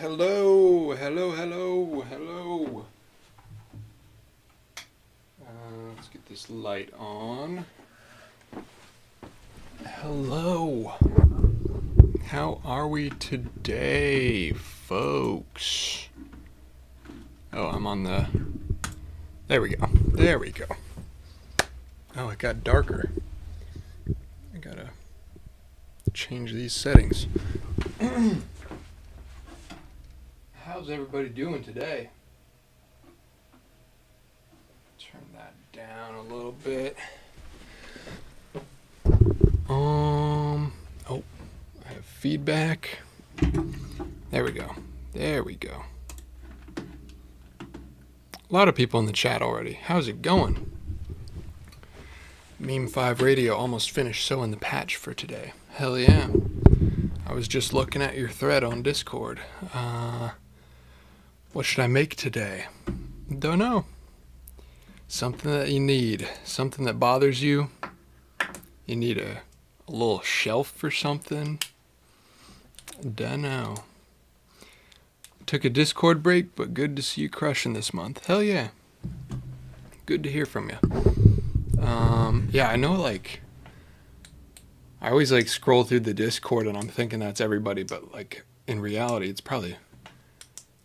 Hello, hello, hello, hello. Let's get this light on. Hello. How are we today, folks? Oh, I'm on the... There we go. There we go. Oh, it got darker. I gotta change these settings. How's everybody doing today? Turn that down a little bit. Oh, I have feedback. There we go. There we go. A lot of people in the chat already. How's it going? Meme 5 Radio almost finished sewing the patch for today. Hell yeah. I was just looking at your thread on Discord. What should I make today? Don't know. Something that you need. Something that bothers you. You need a little shelf for something. Don't know. Took a Discord break, but good to see you crushing this month. Hell yeah. Good to hear from you. Yeah, I know, like, I always, like, scroll through the Discord and I'm thinking that's everybody, but, like, in reality, it's probably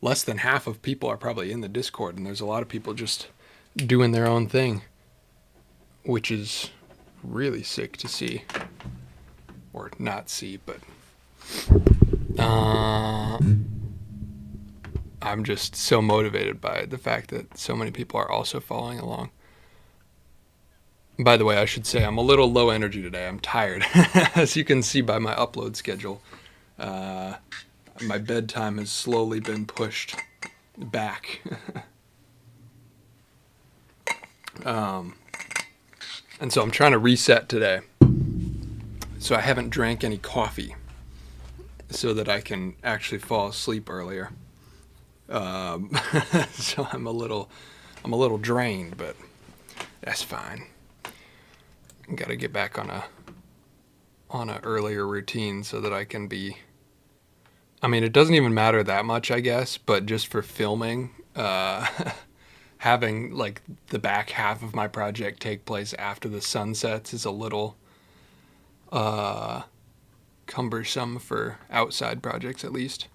less than half of people are probably in the Discord, and there's a lot of people just doing their own thing, which is really sick to see. Or not see, but I'm just so motivated by the fact that so many people are also following along. By the way, I should say I'm a little low energy today. I'm tired. As you can see by my upload schedule, my bedtime has slowly been pushed back. And so I'm trying to reset today. So I haven't drank any coffee so that I can actually fall asleep earlier. So I'm a little drained, but that's fine. Got to get back on a earlier routine so that I can be. I mean, it doesn't even matter that much, I guess, but just for filming, having like the back half of my project take place after the sun sets is a little cumbersome for outside projects, at least.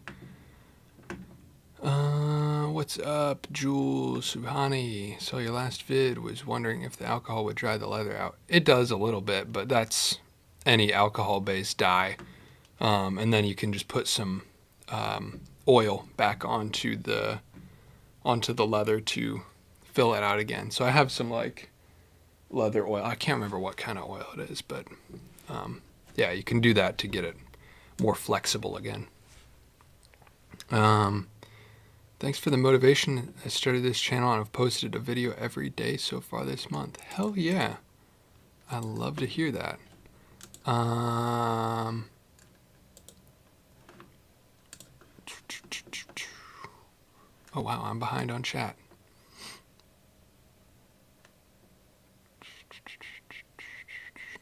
What's up, Jules Suhani? Saw your last vid, was wondering if the alcohol would dry the leather out. It does a little bit, but that's any alcohol-based dye. And then you can just put some oil back onto the leather to fill it out again. So I have some like leather oil. I can't remember what kind of oil it is, but yeah, you can do that to get it more flexible again. Thanks for the motivation. I started this channel and I've posted a video every day so far this month. Hell yeah. I love to hear that. Oh wow, I'm behind on chat.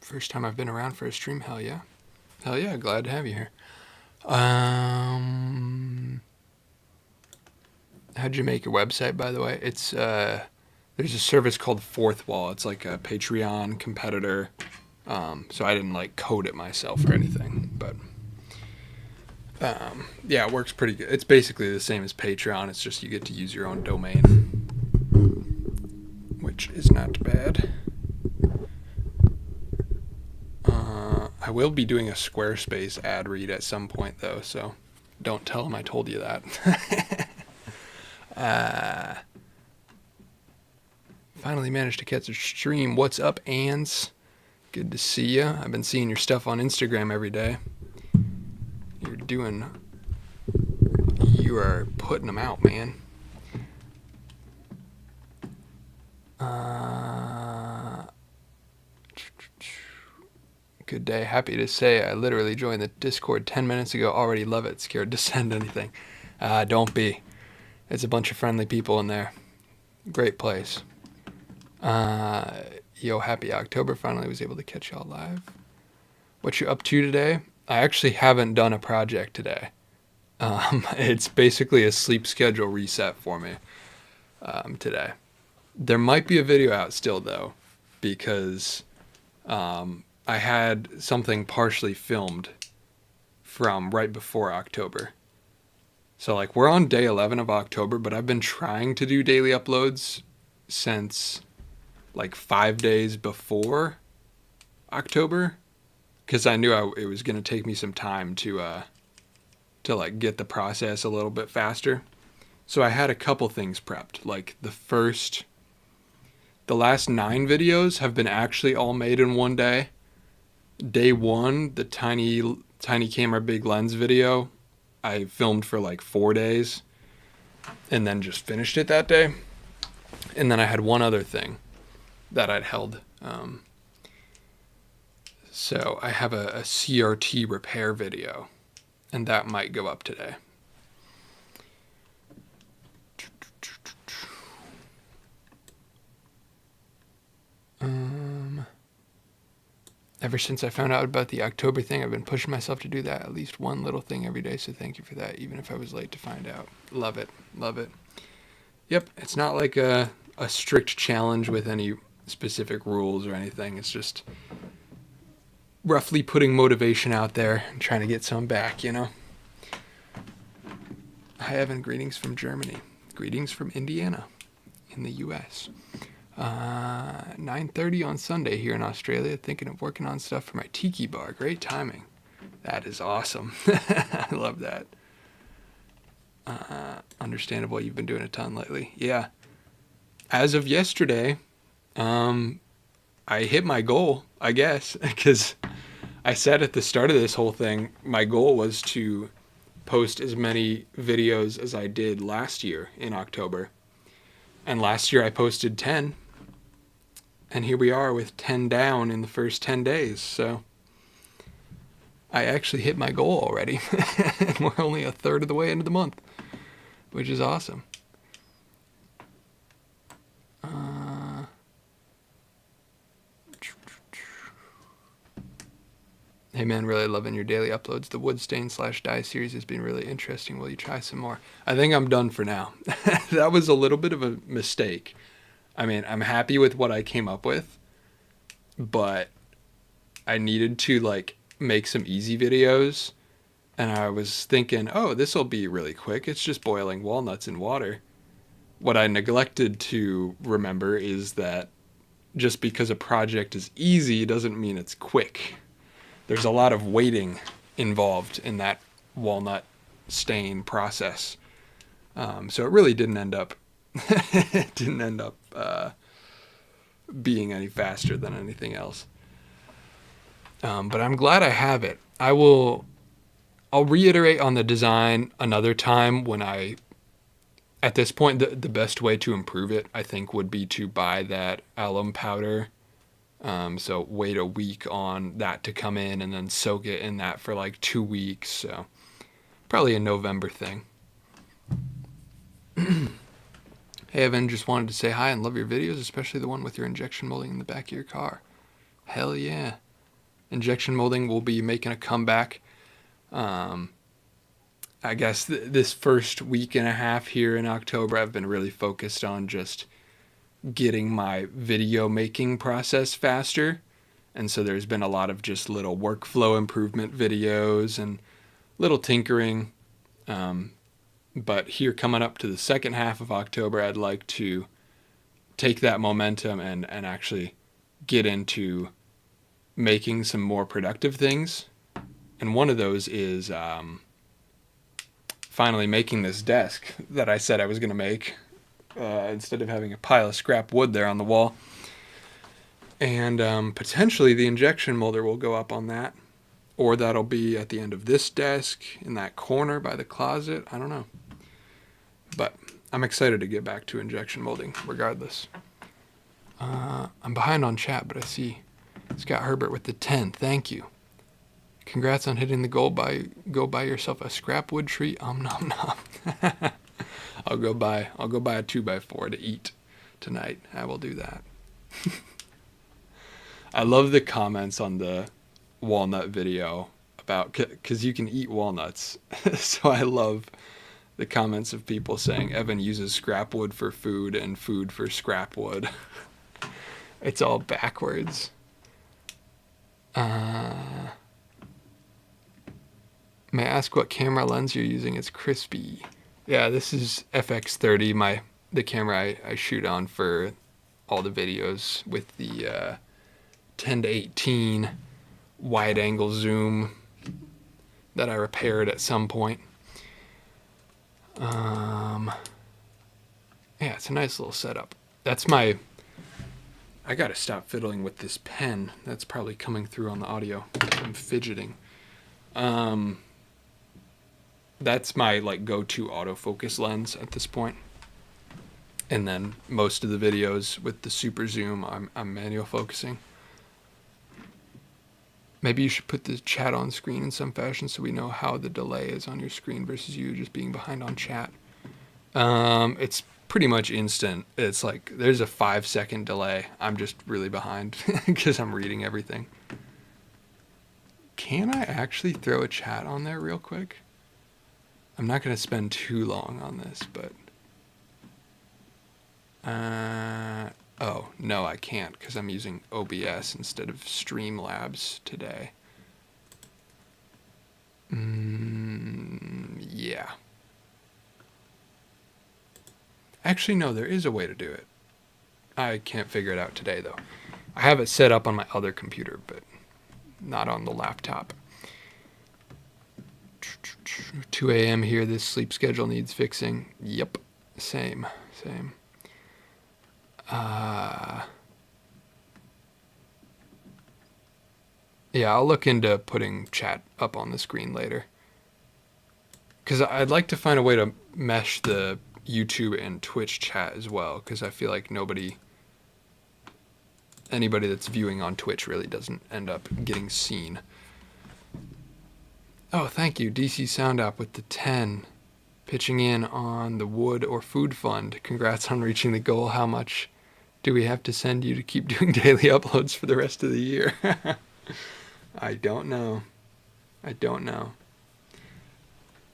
First time I've been around for a stream. Hell yeah. Hell yeah, glad to have you here. How'd you make your website, by the way? It's there's a service called Fourth Wall. It's like a Patreon competitor. So I didn't like code it myself or anything, but yeah, it works pretty good. It's basically the same as Patreon. It's just you get to use your own domain, which is not bad. I will be doing a Squarespace ad read at some point, though, so don't tell them I told you that. Finally managed to catch a stream. What's up, Ans? Good to see you. I've been seeing your stuff on Instagram every day. You are putting them out, man. Good day. Happy to say I literally joined the Discord 10 minutes ago. Already love it. Scared to send anything. Don't be. It's a bunch of friendly people in there. Great place. Yo, happy October. Finally was able to catch y'all live. What you up to today? I actually haven't done a project today. It's basically a sleep schedule reset for me today. There might be a video out still though, because I had something partially filmed from right before October. So like we're on day 11 of October, but I've been trying to do daily uploads since like 5 days before October, because I knew it was going to take me some time to like get the process a little bit faster. So I had a couple things prepped. Like the last 9 videos have been actually all made in one day. Day 1, the tiny camera big lens video, I filmed for like 4 days and then just finished it that day. And then I had one other thing that I'd held. So I have a CRT repair video, and that might go up today. Ever since I found out about the October thing, I've been pushing myself to do that, at least one little thing every day, so thank you for that, even if I was late to find out. Love it. Love it. Yep, it's not like a strict challenge with any specific rules or anything. It's just roughly putting motivation out there and trying to get some back, you know? Hi, Evan. Greetings from Germany. Greetings from Indiana in the U.S. 9:30 on Sunday here in Australia, thinking of working on stuff for my tiki bar. Great timing. That is awesome. I love that. Understandable. You've been doing a ton lately. Yeah. As of yesterday, I hit my goal, I guess, because I said at the start of this whole thing, my goal was to post as many videos as I did last year in October. And last year I posted 10. And here we are with 10 down in the first 10 days. So I actually hit my goal already. And we're only a third of the way into the month, which is awesome. Hey man, really loving your daily uploads. The wood stain / dye series has been really interesting. Will you try some more? I think I'm done for now. That was a little bit of a mistake. I mean, I'm happy with what I came up with, but I needed to like make some easy videos, and I was thinking, oh, this will be really quick. It's just boiling walnuts in water. What I neglected to remember is that just because a project is easy doesn't mean it's quick. There's a lot of waiting involved in that walnut stain process. So it really didn't end up being any faster than anything else. But I'm glad I have it. I'll reiterate on the design another time when at this point, the best way to improve it, I think, would be to buy that alum powder. So wait a week on that to come in and then soak it in that for like 2 weeks. So probably a November thing. Hey Evan, just wanted to say hi and love your videos, especially the one with your injection molding in the back of your car. Hell yeah. Injection molding will be making a comeback. I guess this first week and a half here in October, I've been really focused on just getting my video making process faster. And so there's been a lot of just little workflow improvement videos and little tinkering. But here coming up to the second half of October, I'd like to take that momentum and actually get into making some more productive things. And one of those is finally making this desk that I said I was going to make instead of having a pile of scrap wood there on the wall. And potentially the injection molder will go up on that. Or that'll be at the end of this desk in that corner by the closet. I don't know. But I'm excited to get back to injection molding regardless. I'm behind on chat, but I see Scott Herbert with the 10. Thank you. Congrats on hitting the goal. Go buy yourself a scrap wood tree. Nom nom. I'll go buy a 2x4 to eat tonight. I will do that. I love the comments on the walnut video about, because you can eat walnuts. So I love the comments of people saying Evan uses scrap wood for food and food for scrap wood. It's all backwards. May I ask what camera lens you're using? It's crispy. Yeah, this is FX30, the camera I shoot on for all the videos with the 10-18 wide angle zoom that I repaired at some point. Yeah, it's a nice little setup. I gotta stop fiddling with this pen. That's probably coming through on the audio. I'm fidgeting. That's my like go-to autofocus lens at this point. And then most of the videos with the super zoom, I'm manual focusing. Maybe you should put the chat on screen in some fashion so we know how the delay is on your screen versus you just being behind on chat. It's pretty much instant. It's like there's a 5-second delay. I'm just really behind because I'm reading everything. Can I actually throw a chat on there real quick? I'm not going to spend too long on this, but... oh, no, I can't because I'm using OBS instead of Streamlabs today. Yeah. Actually, no, there is a way to do it. I can't figure it out today, though. I have it set up on my other computer, but not on the laptop. 2 a.m. here. This sleep schedule needs fixing. Yep. Same. Yeah, I'll look into putting chat up on the screen later. Because I'd like to find a way to mesh the YouTube and Twitch chat as well, because I feel like anybody that's viewing on Twitch really doesn't end up getting seen. Oh, thank you, DC Sound App with the 10, pitching in on the Wood or Food Fund. Congrats on reaching the goal. How much do we have to send you to keep doing daily uploads for the rest of the year? I don't know.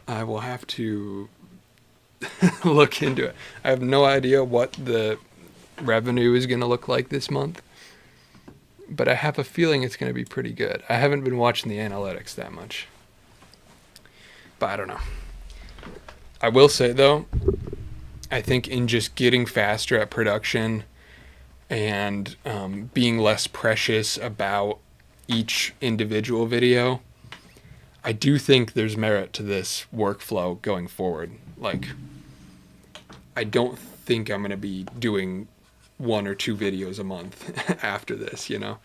I will have to look into it. I have no idea what the revenue is going to look like this month, but I have a feeling it's going to be pretty good. I haven't been watching the analytics that much, but I don't know. I will say, though, I think in just getting faster at production and being less precious about each individual video, I do think there's merit to this workflow going forward. Like, I don't think I'm going to be doing 1 or 2 videos a month after this, you know?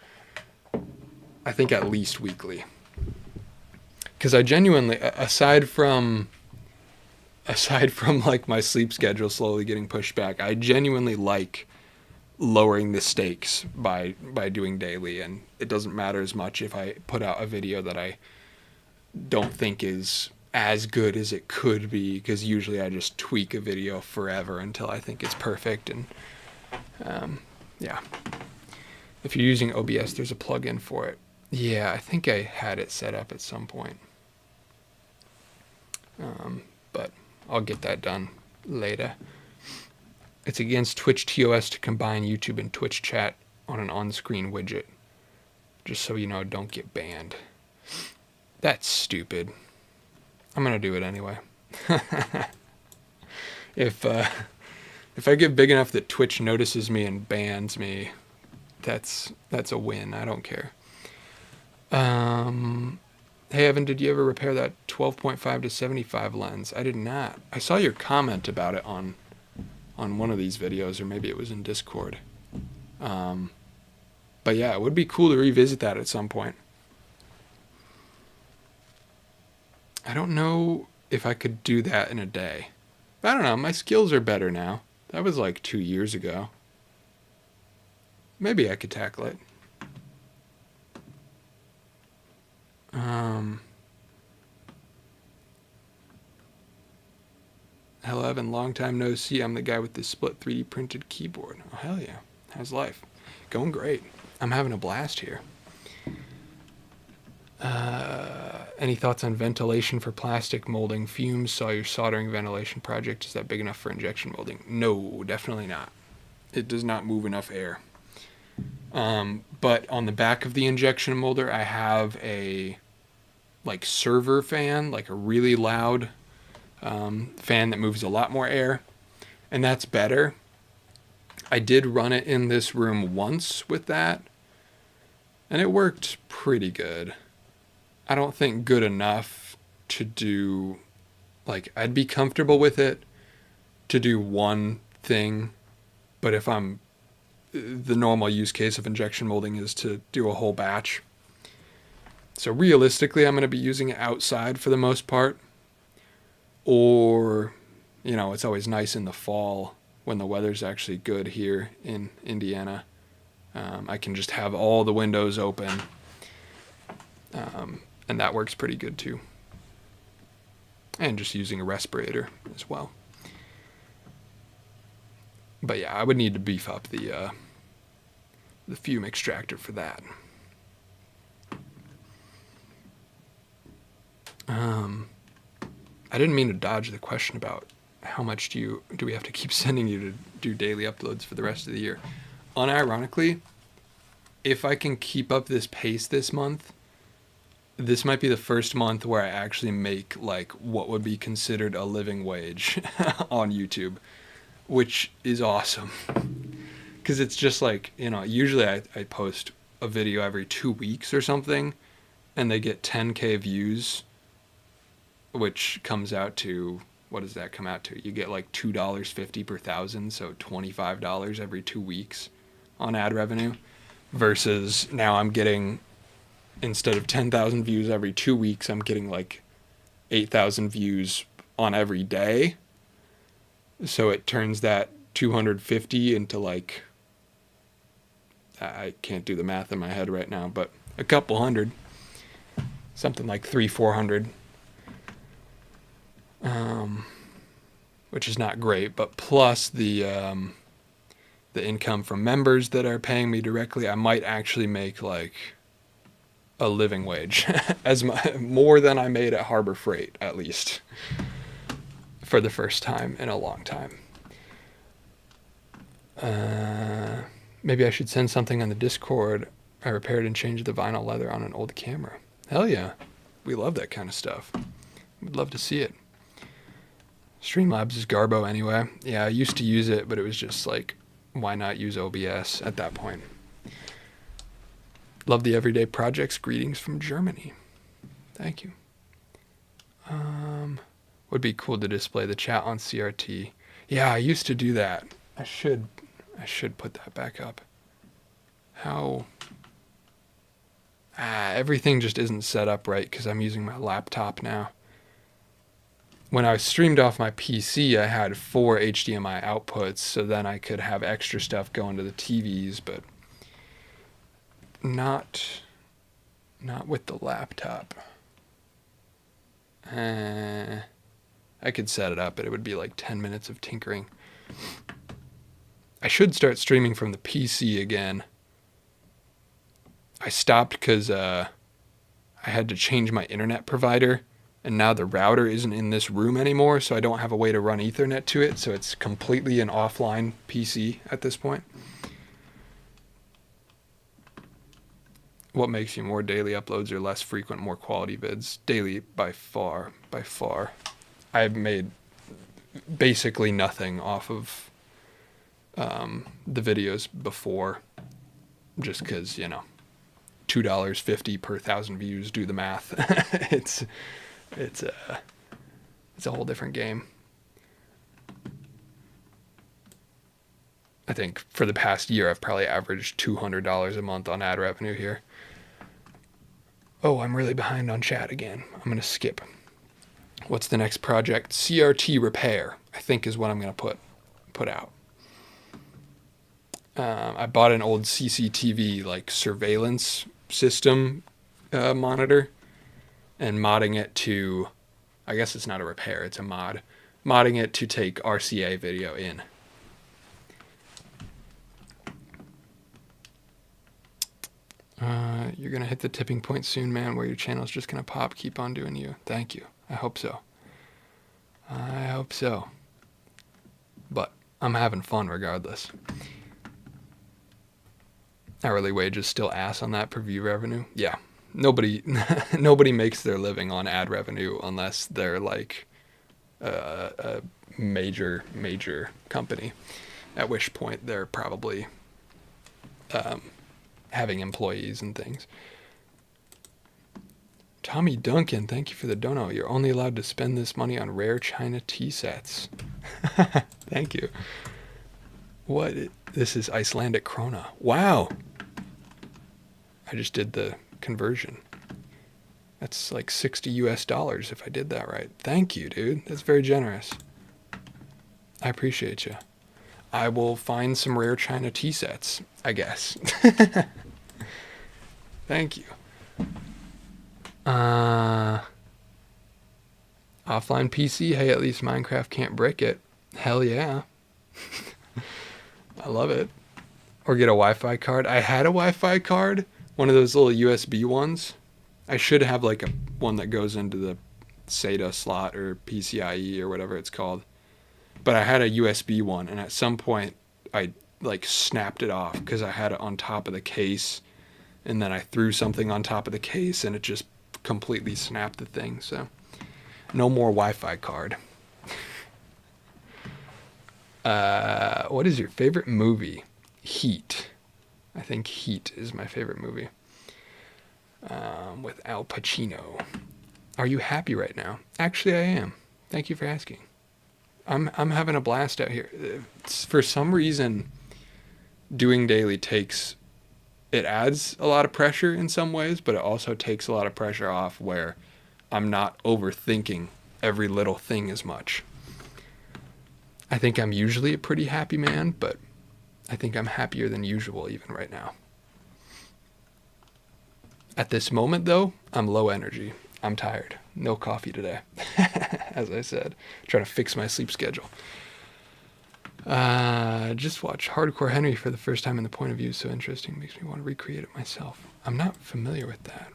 I think at least weekly. Because I genuinely, aside from like my sleep schedule slowly getting pushed back, I genuinely like lowering the stakes by doing daily, and it doesn't matter as much if I put out a video that I don't think is as good as it could be, because usually I just tweak a video forever until I think it's perfect. And yeah, if you're using OBS, there's a plugin for it. Yeah, I think I had it set up at some point, but I'll get that done later. It's against Twitch TOS to combine YouTube and Twitch chat on an on-screen widget. Just so you know, don't get banned. That's stupid. I'm gonna do it anyway. If I get big enough that Twitch notices me and bans me, that's a win. I don't care. Hey Evan, did you ever repair that 12.5 to 75 lens? I did not. I saw your comment about it on one of these videos, or maybe it was in Discord. But yeah, it would be cool to revisit that at some point. I don't know if I could do that in a day. I don't know, my skills are better now. That was like 2 years ago. Maybe I could tackle it. Hello Evan, long time no see. I'm the guy with the split 3D printed keyboard. Oh hell yeah. How's life? Going great. I'm having a blast here. Any thoughts on ventilation for plastic molding? Fumes, saw your soldering ventilation project. Is that big enough for injection molding? No, definitely not. It does not move enough air. But on the back of the injection molder, I have a like server fan, like a really loud fan that moves a lot more air, and that's better. I did run it in this room once with that, and it worked pretty good. I don't think good enough to do, like, I'd be comfortable with it to do one thing, but if I'm, the normal use case of injection molding is to do a whole batch. So realistically, I'm going to be using it outside for the most part. Or, you know, it's always nice in the fall when the weather's actually good here in Indiana. I can just have all the windows open. And that works pretty good too. And just using a respirator as well. But yeah, I would need to beef up the fume extractor for that. I didn't mean to dodge the question about how much do we have to keep sending you to do daily uploads for the rest of the year. Unironically, if I can keep up this pace this month, this might be the first month where I actually make like what would be considered a living wage on YouTube, which is awesome. Because it's just like, you know, usually I post a video every 2 weeks or something, and they get 10K views, which comes out to, what does that come out to? You get like $2.50 per thousand, so $25 every 2 weeks on ad revenue. Versus now I'm getting, instead of 10,000 views every 2 weeks, I'm getting like 8,000 views on every day. So it turns that 250 into like, I can't do the math in my head right now, but a couple hundred, something like 300-400, which is not great, but plus the income from members that are paying me directly, I might actually make like a living wage, more than I made at Harbor Freight, at least, for the first time in a long time. Maybe I should send something on the Discord. I repaired and changed the vinyl leather on an old camera. Hell yeah. We love that kind of stuff. We'd love to see it. Streamlabs is Garbo anyway. Yeah, I used to use it, but it was just like, why not use OBS at that point? Love the everyday projects. Greetings from Germany. Thank you. Would be cool to display the chat on CRT. Yeah, I used to do that. I should put that back up. How? Everything just isn't set up right because I'm using my laptop now. When I streamed off my PC, I had 4 HDMI outputs, so then I could have extra stuff going to the TVs, but not with the laptop. I could set it up, but it would be like 10 minutes of tinkering. I should start streaming from the PC again. I stopped because I had to change my internet provider, and now the router isn't in this room anymore, so I don't have a way to run Ethernet to it, so it's completely an offline PC at this point. What makes you more daily uploads or less frequent, more quality vids? Daily, by far. I've made basically nothing off of the videos before, just because, you know, $2.50 per 1,000 views, do the math. It's a whole different game. I think for the past year, I've probably averaged $200 a month on ad revenue here. Oh, I'm really behind on chat again. I'm going to skip. What's the next project? CRT repair, I think, is what I'm going to put out. I bought an old CCTV, like, surveillance system monitor, and modding it to, I guess it's not a repair, it's a mod. Modding it to take RCA video in. You're going to hit the tipping point soon, man, where your channel's just going to pop. Keep on doing you. Thank you. I hope so. I hope so. But I'm having fun regardless. Hourly wage is still ass on that per view revenue. Yeah. Nobody makes their living on ad revenue unless they're like a major company, at which point they're probably having employees and things. Tommy Duncan, thank you for the dono. You're only allowed to spend this money on rare China tea sets. Thank you. What? This is Icelandic krona. Wow. I just did the conversion. That's like $60 US if I did that right. Thank you, dude. That's very generous. I appreciate you. I will find some rare China tea sets, I guess. Thank you. Offline PC, hey, at least Minecraft can't brick it. Hell yeah. I love it. Or get a Wi-Fi card. I had a Wi-Fi card, one of those little USB ones. I should have like one that goes into the SATA slot or PCIe or whatever it's called. But I had a USB one, and at some point I like snapped it off because I had it on top of the case, and then I threw something on top of the case and it just completely snapped the thing. So no more Wi-Fi card. What is your favorite movie? Heat. I think Heat is my favorite movie. With Al Pacino. Are you happy right now? Actually, I am. Thank you for asking. I'm having a blast out here. For some reason, doing daily it adds a lot of pressure in some ways, but it also takes a lot of pressure off where I'm not overthinking every little thing as much. I think I'm usually a pretty happy man, but I think I'm happier than usual even right now. At this moment, though, I'm low energy. I'm tired. No coffee today, as I said. Trying to fix my sleep schedule. Just watched Hardcore Henry for the first time in the point of view. So interesting. Makes me want to recreate it myself. I'm not familiar with that.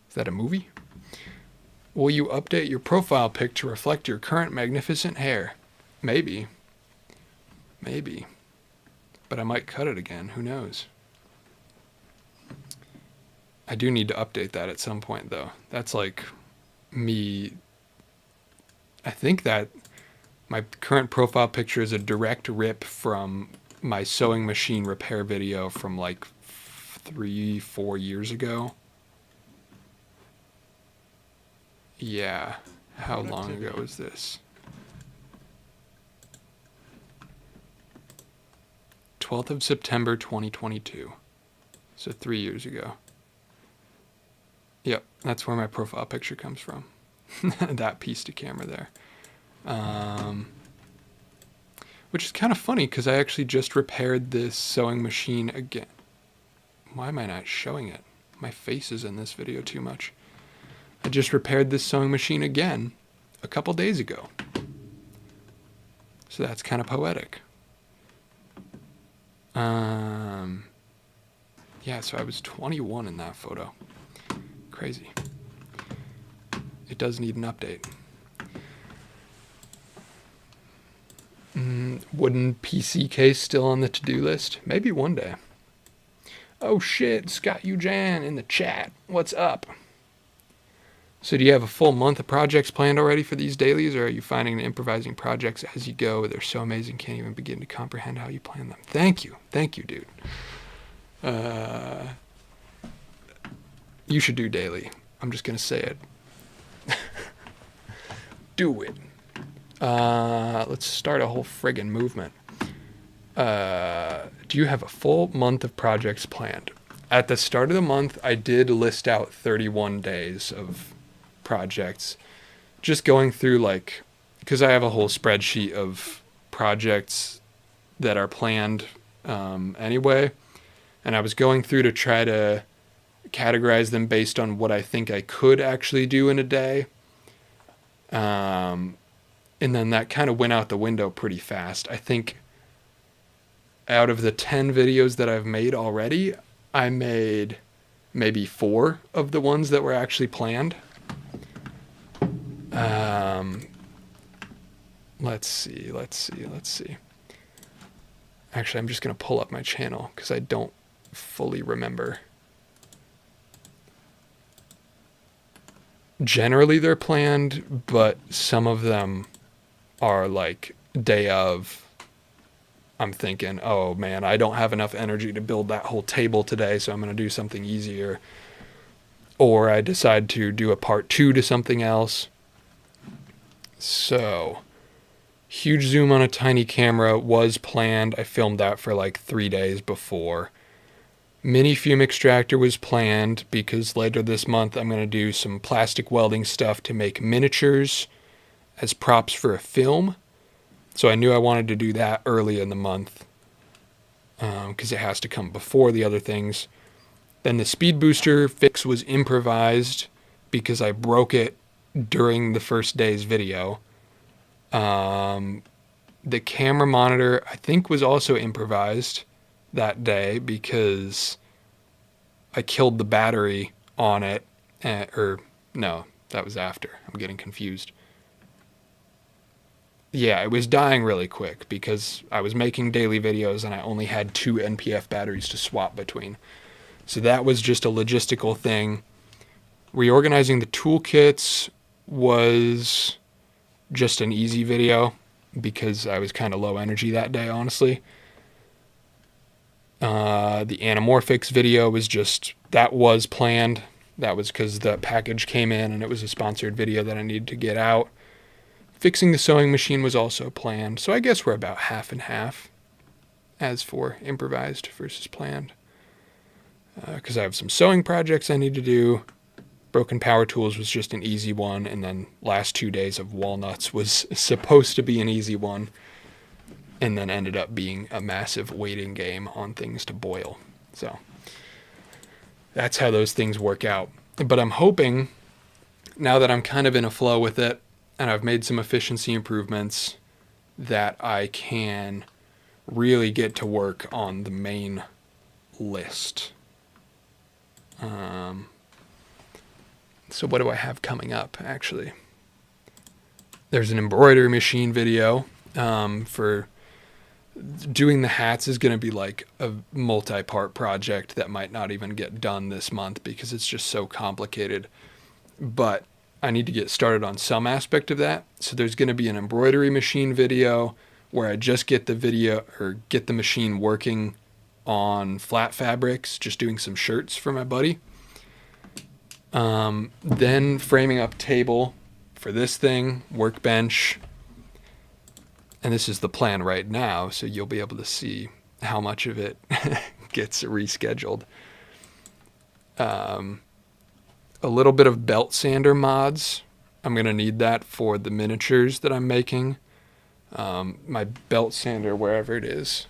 Is that a movie? Will you update your profile pic to reflect your current magnificent hair? Maybe. Maybe. But I might cut it again. Who knows? I do need to update that at some point, though. That's like me. I think that my current profile picture is a direct rip from my sewing machine repair video from like 3-4 years ago. Yeah. How long ago was this? 12th of September 2022. So 3 years ago. Yep, that's where my profile picture comes from. That piece to camera there. Which is kind of funny because I actually just repaired this sewing machine again. Why am I not showing it? My face is in this video too much. I just repaired this sewing machine again a couple days ago. So that's kind of poetic. Yeah, so I was 21 in that photo. Crazy. It does need an update. Wooden PC case still on the to-do list? Maybe one day. Oh shit, Scott Eujan in the chat. What's up? So do you have a full month of projects planned already for these dailies, or are you finding and improvising projects as you go? They're so amazing, can't even begin to comprehend how you plan them. Thank you, dude. You should do daily. I'm just gonna say it. Do it. Let's start a whole friggin' movement. Do you have a full month of projects planned? At the start of the month, I did list out 31 days of projects. Just going through, like, because I have a whole spreadsheet of projects that are planned anyway. And I was going through to try to categorize them based on what I think I could actually do in a day. And then that kind of went out the window pretty fast. I think out of the 10 videos that I've made already, I made maybe 4 of the ones that were actually planned. Let's see. Actually, I'm just going to pull up my channel because I don't fully remember. Generally, they're planned, but some of them are like day of. I'm thinking, oh man, I don't have enough energy to build that whole table today, so I'm going to do something easier. Or I decide to do a part 2 to something else. So, huge zoom on a tiny camera was planned. I filmed that for like 3 days before. Mini fume extractor was planned because later this month I'm going to do some plastic welding stuff to make miniatures as props for a film. So I knew I wanted to do that early in the month because it has to come before the other things. Then the speed booster fix was improvised because I broke it during the first day's video. The camera monitor, I think, was also improvised that day because I killed the battery on it. Or no, that was after. I'm getting confused. Yeah, it was dying really quick because I was making daily videos and I only had 2 NPF batteries to swap between. So that was just a logistical thing. Reorganizing the toolkits was just an easy video because I was kind of low energy that day, honestly. The anamorphics video was planned. That was because the package came in and it was a sponsored video that I needed to get out. Fixing the sewing machine was also planned, so I guess we're about half and half as for improvised versus planned. Because I have some sewing projects I need to do. Broken power tools was just an easy one, and then last 2 days of walnuts was supposed to be an easy one, and then ended up being a massive waiting game on things to boil. So that's how those things work out. But I'm hoping, now that I'm kind of in a flow with it, and I've made some efficiency improvements, that I can really get to work on the main list. So what do I have coming up, actually? There's an embroidery machine video. For doing the hats is going to be like a multi-part project that might not even get done this month because it's just so complicated. But I need to get started on some aspect of that. So there's going to be an embroidery machine video where I just get the machine working on flat fabrics, just doing some shirts for my buddy. Then framing up table for this thing, workbench. And this is the plan right now, so you'll be able to see how much of it gets rescheduled. A little bit of belt sander mods. I'm going to need that for the miniatures that I'm making. My belt sander, wherever it is,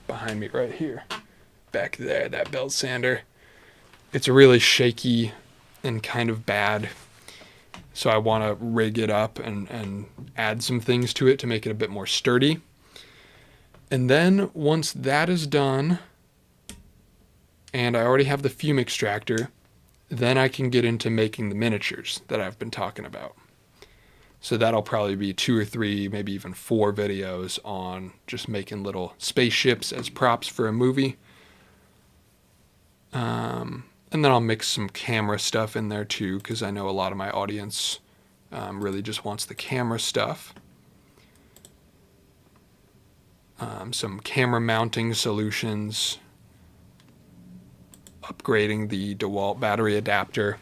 behind me right here, back there, that belt sander. It's really shaky and kind of bad. So I want to rig it up and add some things to it to make it a bit more sturdy. And then once that is done, and I already have the fume extractor, then I can get into making the miniatures that I've been talking about. So that'll probably be 2 or 3, maybe even 4 videos on just making little spaceships as props for a movie. And then I'll mix some camera stuff in there too, because I know a lot of my audience really just wants the camera stuff. Some camera mounting solutions, upgrading the DeWalt battery adapter.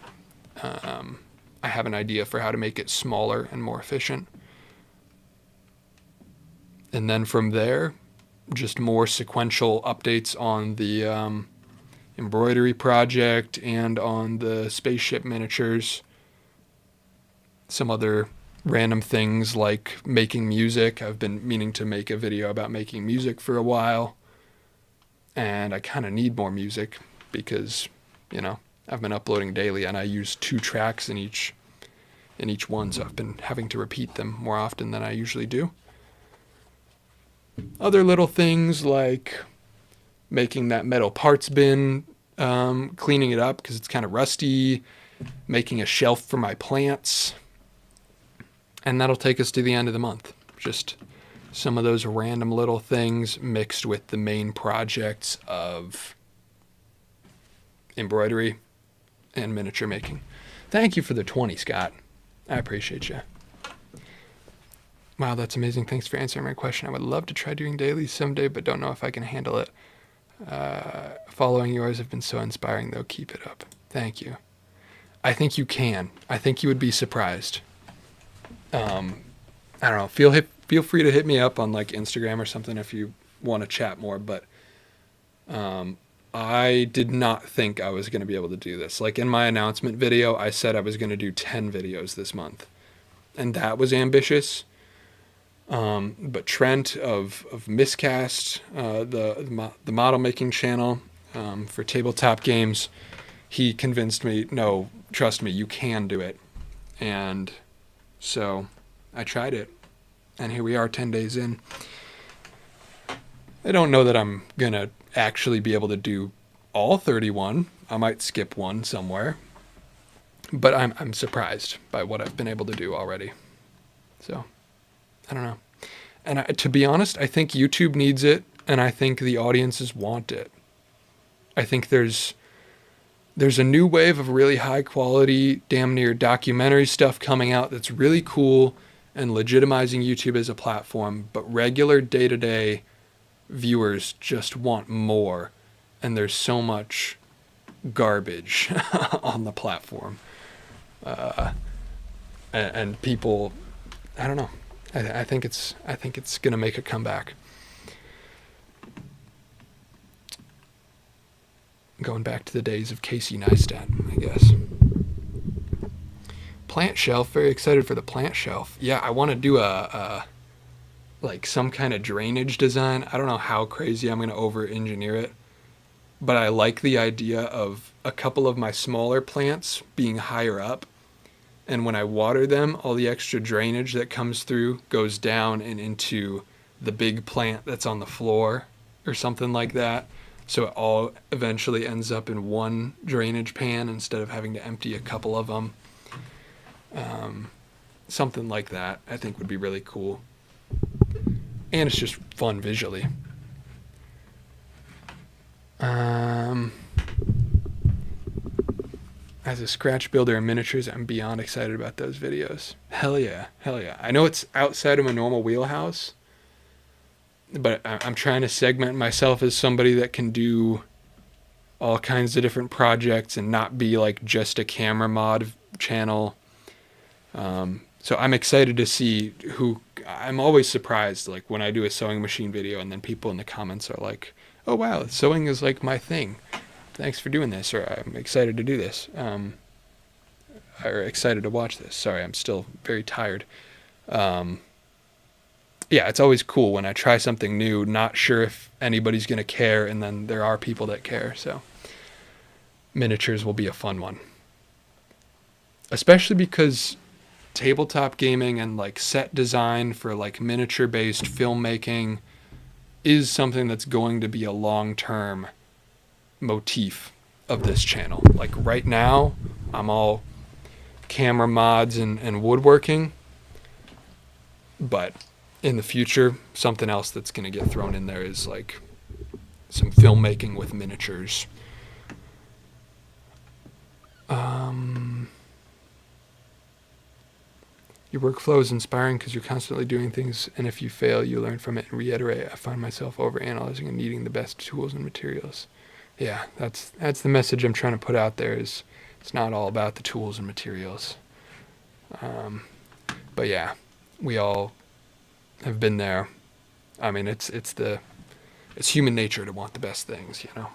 I have an idea for how to make it smaller and more efficient. And then from there, just more sequential updates on the embroidery project and on the spaceship miniatures. Some other random things like making music. I've been meaning to make a video about making music for a while, and I kind of need more music because, you know, I've been uploading daily and I use 2 tracks in each one, so I've been having to repeat them more often than I usually do. other little things like making that metal parts bin, cleaning it up because it's kind of rusty, making a shelf for my plants. And that'll take us to the end of the month. Just some of those random little things mixed with the main projects of embroidery and miniature making. Thank you for the 20, Scott. I appreciate you. Wow, that's amazing. Thanks for answering my question. I would love to try doing dailies someday, but don't know if I can handle it. Following yours have been so inspiring, though. Keep it up. Thank you. I think you can. I think you would be surprised. I don't know. Feel free to hit me up on like Instagram or something if you want to chat more. But I did not think I was going to be able to do this. Like in my announcement video, I said I was going to do 10 videos this month, and that was ambitious. But Trent of Miscast, the model making channel for tabletop games, he convinced me, no, trust me, you can do it. And so I tried it, and here we are 10 days in. I don't know that I'm going to actually be able to do all 31. I might skip one somewhere, but I'm surprised by what I've been able to do already. So I don't know. And to be honest, I think YouTube needs it, and I think the audiences want it. I think there's a new wave of really high quality, damn near documentary stuff coming out that's really cool and legitimizing YouTube as a platform, but regular day-to-day viewers just want more, and there's so much garbage on the platform. And people, I don't know. I think it's gonna make a comeback. Going back to the days of Casey Neistat, I guess. Plant shelf, very excited for the plant shelf. Yeah, I want to do a like some kind of drainage design. I don't know how crazy I'm gonna over-engineer it, but I like the idea of a couple of my smaller plants being higher up. And when I water them, all the extra drainage that comes through goes down and into the big plant that's on the floor or something like that. So it all eventually ends up in one drainage pan instead of having to empty a couple of them. Something like that I think would be really cool. And it's just fun visually. As a scratch builder in miniatures, I'm beyond excited about those videos. Hell yeah, hell yeah. I know it's outside of my normal wheelhouse, but I'm trying to segment myself as somebody that can do all kinds of different projects and not be like just a camera mod channel. So I'm excited to see who. I'm always surprised, like when I do a sewing machine video and then people in the comments are like, oh wow, sewing is like my thing. Thanks for doing this, or I'm excited to do this, or excited to watch this. Sorry, I'm still very tired. Yeah, it's always cool when I try something new, not sure if anybody's going to care, and then there are people that care, so miniatures will be a fun one. Especially because tabletop gaming and like set design for like miniature-based filmmaking is something that's going to be a long-term motif of this channel. Like right now, I'm all camera mods and woodworking, but in the future, something else that's going to get thrown in there is like some filmmaking with miniatures. Your workflow is inspiring because you're constantly doing things, and if you fail, you learn from it and reiterate. I find myself overanalyzing and needing the best tools and materials. Yeah, that's the message I'm trying to put out there. Is it's not all about the tools and materials. But yeah, we all have been there. I mean, it's human nature to want the best things, you know.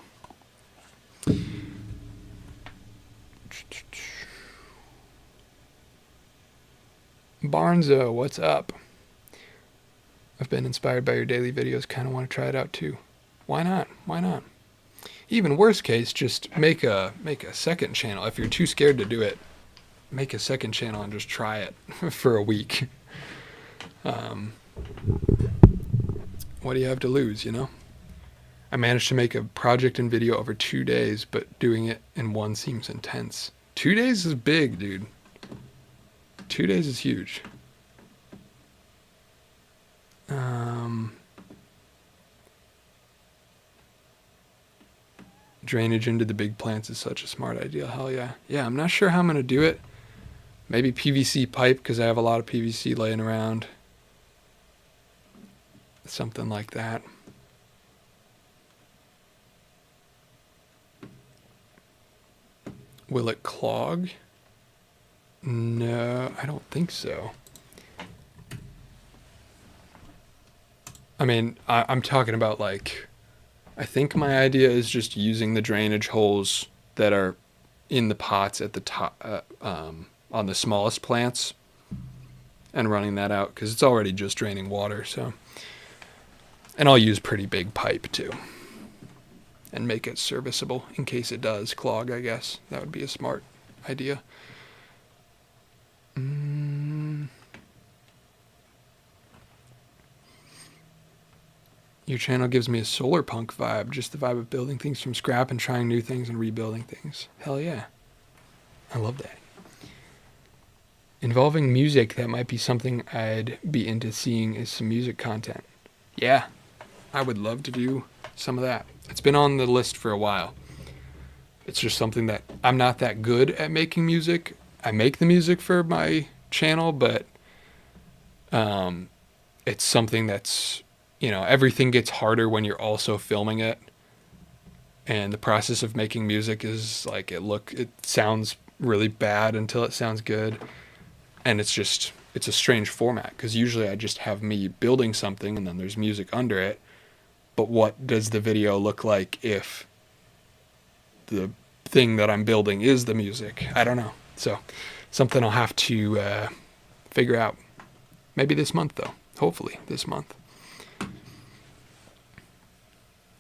Barnzo, what's up? I've been inspired by your daily videos. Kind of want to try it out too. Why not? Why not? Even worst case, just make a second channel. If you're too scared to do it, make a second channel and just try it for a week. What do you have to lose, you know? I managed to make a project and video over 2 days, but doing it in one seems intense. 2 days is big, dude. 2 days is huge. Drainage into the big plants is such a smart idea. Hell yeah. Yeah, I'm not sure how I'm going to do it. Maybe PVC pipe, because I have a lot of PVC laying around. Something like that. Will it clog? No, I don't think so. I mean, I'm talking about like, I think my idea is just using the drainage holes that are in the pots at the top, on the smallest plants, and running that out because it's already just draining water. So, and I'll use pretty big pipe too, and make it serviceable in case it does clog. I guess that would be a smart idea. Your channel gives me a solar punk vibe, just the vibe of building things from scrap and trying new things and rebuilding things. Hell yeah. I love that. Involving music, that might be something I'd be into seeing, is some music content. Yeah, I would love to do some of that. It's been on the list for a while. It's just something that I'm not that good at making music. I make the music for my channel, but it's something that's, you know, everything gets harder when you're also filming it. And the process of making music is like, it sounds really bad until it sounds good. And it's a strange format, because usually I just have me building something and then there's music under it. But what does the video look like if the thing that I'm building is the music? I don't know. So something I'll have to figure out. Maybe this month, though. Hopefully this month.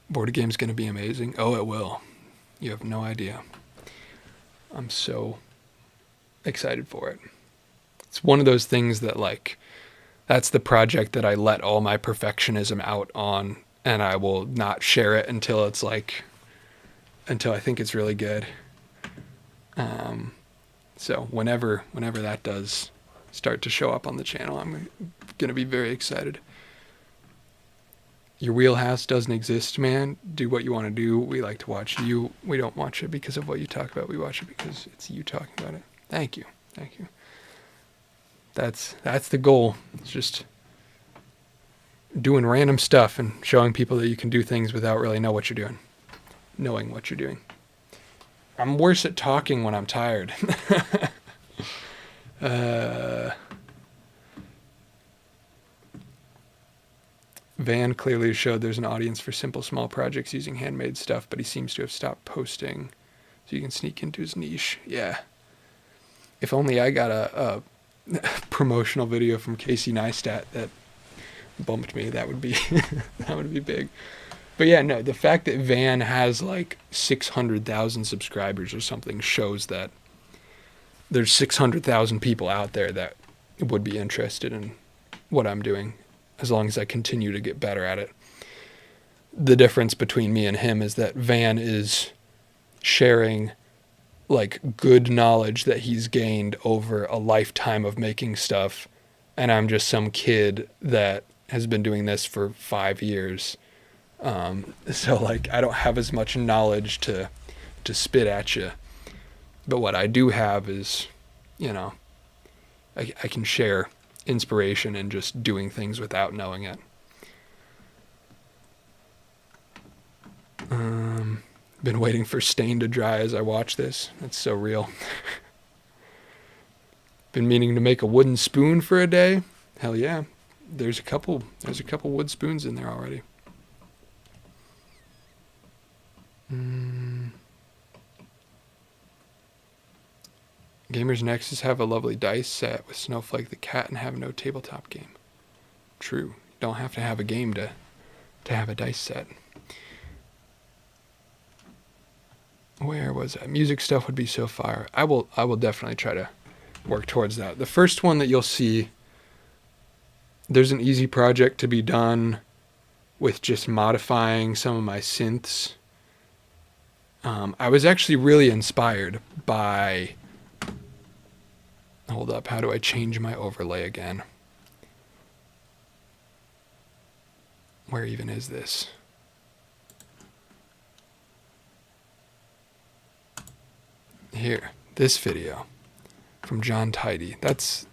Board game's going to be amazing. Oh, it will. You have no idea. I'm so excited for it. It's one of those things that, like, that's the project that I let all my perfectionism out on, and I will not share it until it's like, until I think it's really good. So whenever that does start to show up on the channel, I'm going to be very excited. Your wheelhouse doesn't exist, man. Do what you want to do. We like to watch you. We don't watch it because of what you talk about. We watch it because it's you talking about it. Thank you. Thank you. That's the goal. It's just doing random stuff and showing people that you can do things without really knowing what you're doing. I'm worse at talking when I'm tired. Van clearly showed there's an audience for simple, small projects using handmade stuff, but he seems to have stopped posting, so you can sneak into his niche. Yeah. If only I got a promotional video from Casey Neistat that bumped me, that would be that would be big. But yeah, no, the fact that Van has like 600,000 subscribers or something shows that there's 600,000 people out there that would be interested in what I'm doing, as long as I continue to get better at it. The difference between me and him is that Van is sharing like good knowledge that he's gained over a lifetime of making stuff, and I'm just some kid that has been doing this for 5 years. So like I don't have as much knowledge to spit at you. But what I do have is, you know, I can share inspiration and just doing things without knowing it. Been waiting for Stain to dry as I watch this. That's so real. Been meaning to make a wooden spoon for a day. Hell yeah. There's a couple wood spoons in there already. Gamers Nexus have a lovely dice set with Snowflake the cat and have no tabletop game. True. You don't have to have a game to have a dice set. Where was that? Music stuff would be so fire. I will definitely try to work towards that. The first one that you'll see, there's an easy project to be done with just modifying some of my synths. I was actually really inspired by... Hold up, how do I change my overlay again? Where even is this? Here, this video from John Tidy. That's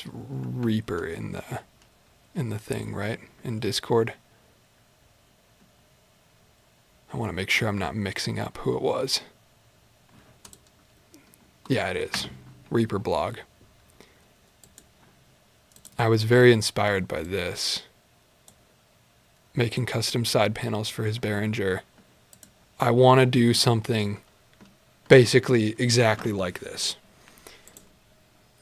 Reaper in the thing, right? In Discord. I want to make sure I'm not mixing up who it was. Yeah, it is. Reaper blog. I was very inspired by this. Making custom side panels for his Behringer. I want to do something basically exactly like this.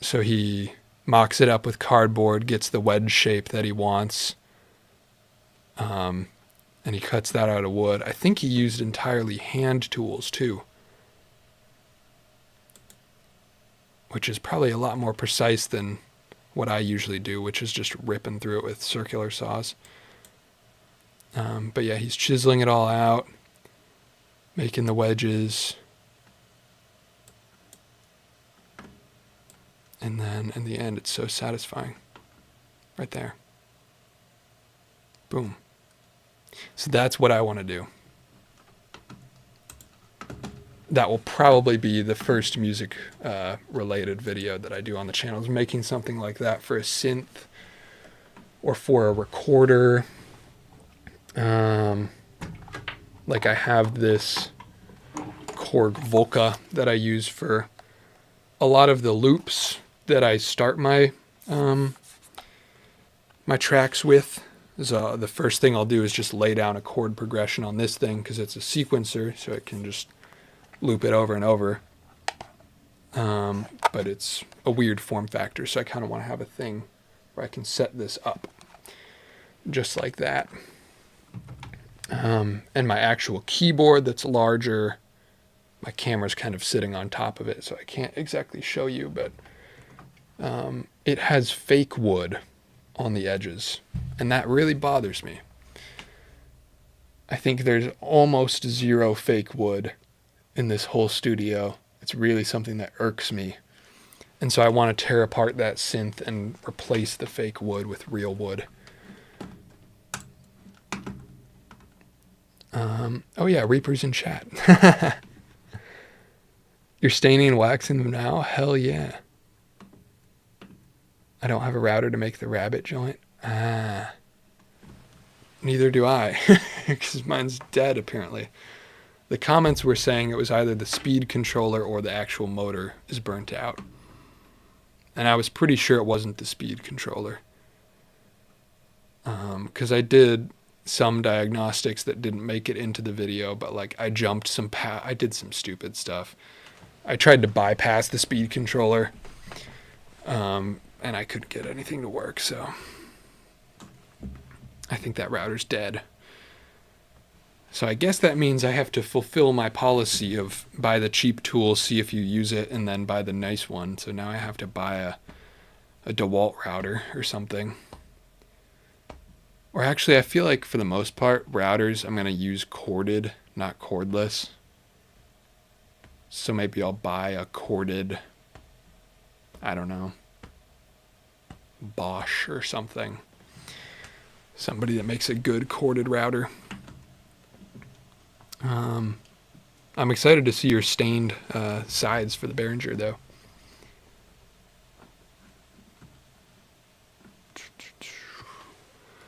So he mocks it up with cardboard, gets the wedge shape that he wants, and he cuts that out of wood. I think he used entirely hand tools too, which is probably a lot more precise than what I usually do, which is just ripping through it with circular saws. But yeah, he's chiseling it all out, making the wedges. And then in the end, it's so satisfying. Right there. Boom. So that's what I want to do. That will probably be the first music related video that I do on the channel, is making something like that for a synth or for a recorder. Like I have this Korg Volca that I use for a lot of the loops that I start my my tracks with. So the first thing I'll do is just lay down a chord progression on this thing because it's a sequencer, so it can just loop it over and over. But it's a weird form factor, so I kind of want to have a thing where I can set this up just like that. And my actual keyboard that's larger, my camera's kind of sitting on top of it, so I can't exactly show you, but it has fake wood on the edges, and that really bothers me. I think there's almost zero fake wood in this whole studio. It's really something that irks me. And so I want to tear apart that synth and replace the fake wood with real wood. Oh yeah, Reaper's in chat. You're staining and waxing them now? Hell yeah. I don't have a router to make the rabbit joint. Ah. Neither do I, because mine's dead apparently. The comments were saying it was either the speed controller or the actual motor is burnt out. And I was pretty sure it wasn't the speed controller. Because I did some diagnostics that didn't make it into the video, but like I jumped some I did some stupid stuff. I tried to bypass the speed controller, and I couldn't get anything to work, so I think that router's dead. So I guess that means I have to fulfill my policy of buy the cheap tool, see if you use it, and then buy the nice one. So now I have to buy a DeWalt router or something. Or actually, I feel like for the most part, routers I'm going to use corded, not cordless. So maybe I'll buy a corded, I don't know, Bosch or something. Somebody that makes a good corded router. I'm excited to see your stained sides for the Behringer, though.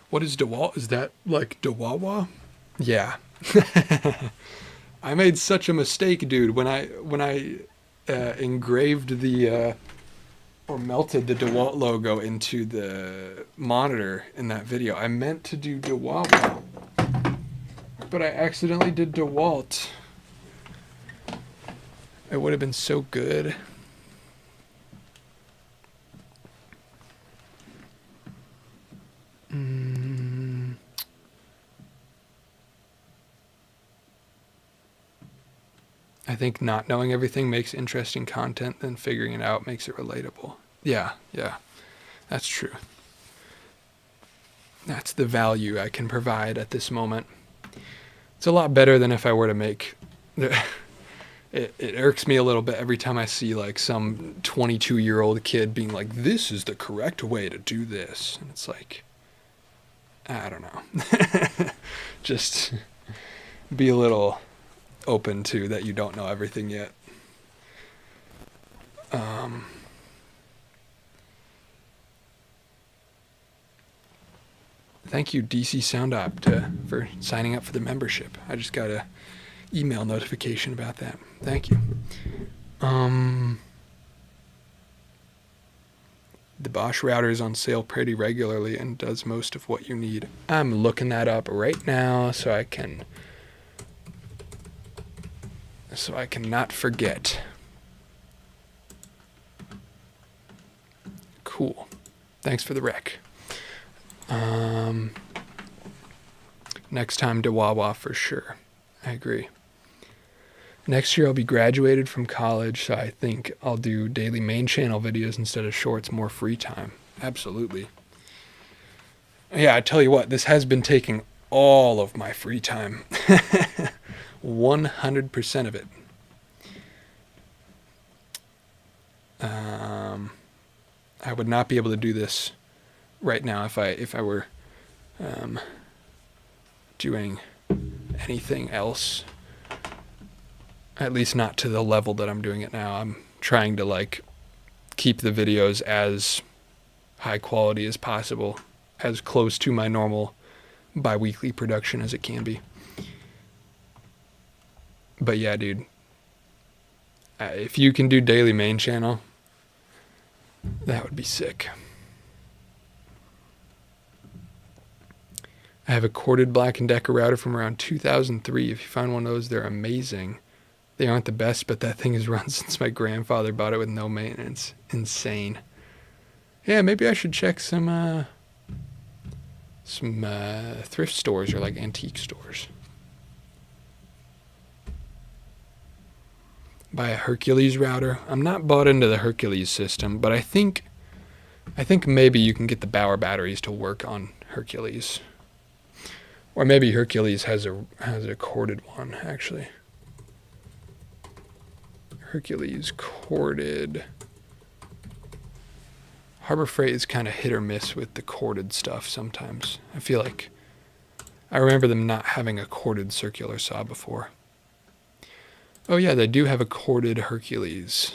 What is DeWalt? Is that like DeWawa? Yeah. I made such a mistake, dude. When I engraved the or melted the DeWalt logo into the monitor in that video, I meant to do DeWawa, but I accidentally did DeWalt. It would have been so good. I think not knowing everything makes interesting content, then figuring it out makes it relatable. Yeah, that's true. That's the value I can provide at this moment. It's a lot better than if I were to make... It irks me a little bit every time I see like some 22-year-old kid being like, this is the correct way to do this. And it's like, I don't know. Just be a little open to that you don't know everything yet. Thank you, DC Sound Op, for signing up for the membership. I just got a email notification about that. Thank you. The Bosch router is on sale pretty regularly and does most of what you need. I'm looking that up right now so I can not forget. Cool. Thanks for the rec. Next time to Wawa for sure. I agree. Next year I'll be graduated from college, so I think I'll do daily main channel videos instead of shorts, more free time. Absolutely. Yeah, I tell you what, this has been taking all of my free time. 100% of it. I would not be able to do this right now if I were doing anything else. At least not to the level that I'm doing it now. I'm trying to like keep the videos as high quality as possible, as close to my normal bi-weekly production as it can be. But yeah, dude, if you can do daily main channel, that would be sick. I have a corded Black & Decker router from around 2003. If you find one of those, they're amazing. They aren't the best, but that thing has run since my grandfather bought it with no maintenance. Insane. Yeah, maybe I should check some thrift stores or like antique stores. Buy a Hercules router. I'm not bought into the Hercules system, but I think maybe you can get the Bauer batteries to work on Hercules. Or maybe Hercules has a corded one, actually. Hercules corded. Harbor Freight is kind of hit or miss with the corded stuff sometimes. I feel like I remember them not having a corded circular saw before. Oh yeah, they do have a corded Hercules.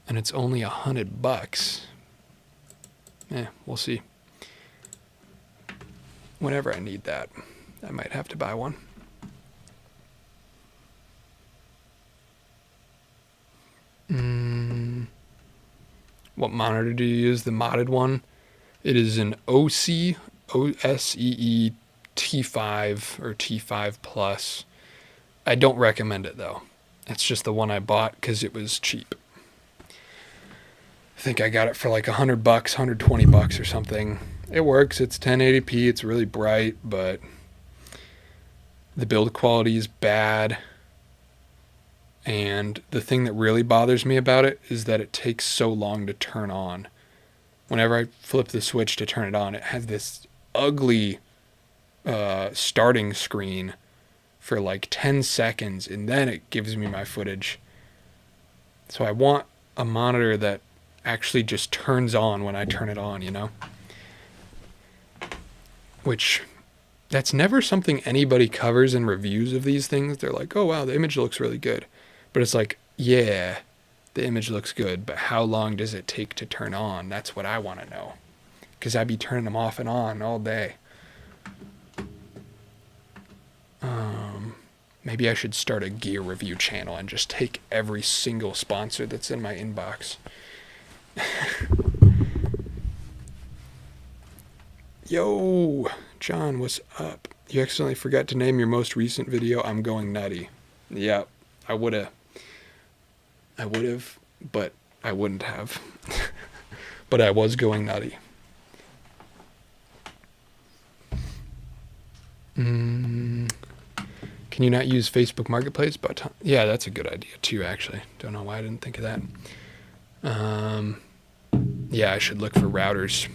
And it's only $100. We'll see. Whenever I need that, I might have to buy one. What monitor do you use? The modded one? It is an OSEE T5 or T5 Plus. I don't recommend it though. It's just the one I bought because it was cheap. I think I got it for like $100, $120 or something. It works. It's 1080p. It's really bright, but the build quality is bad. And the thing that really bothers me about it is that it takes so long to turn on. Whenever I flip the switch to turn it on, it has this ugly starting screen for like 10 seconds, and then it gives me my footage. So I want a monitor that actually just turns on when I turn it on, you know? Which, that's never something anybody covers in reviews of these things. They're like, oh wow, the image looks really good. But it's like, yeah, the image looks good, but how long does it take to turn on? That's what I want to know. Because I'd be turning them off and on all day. Maybe I should start a gear review channel and just take every single sponsor that's in my inbox. Yo, John, what's up? You accidentally forgot to name your most recent video, I'm Going Nutty. Yeah, I would have, but I wouldn't have. But I was going nutty. Can you not use Facebook Marketplace? But yeah, that's a good idea too, actually. Don't know why I didn't think of that. Yeah, I should look for routers.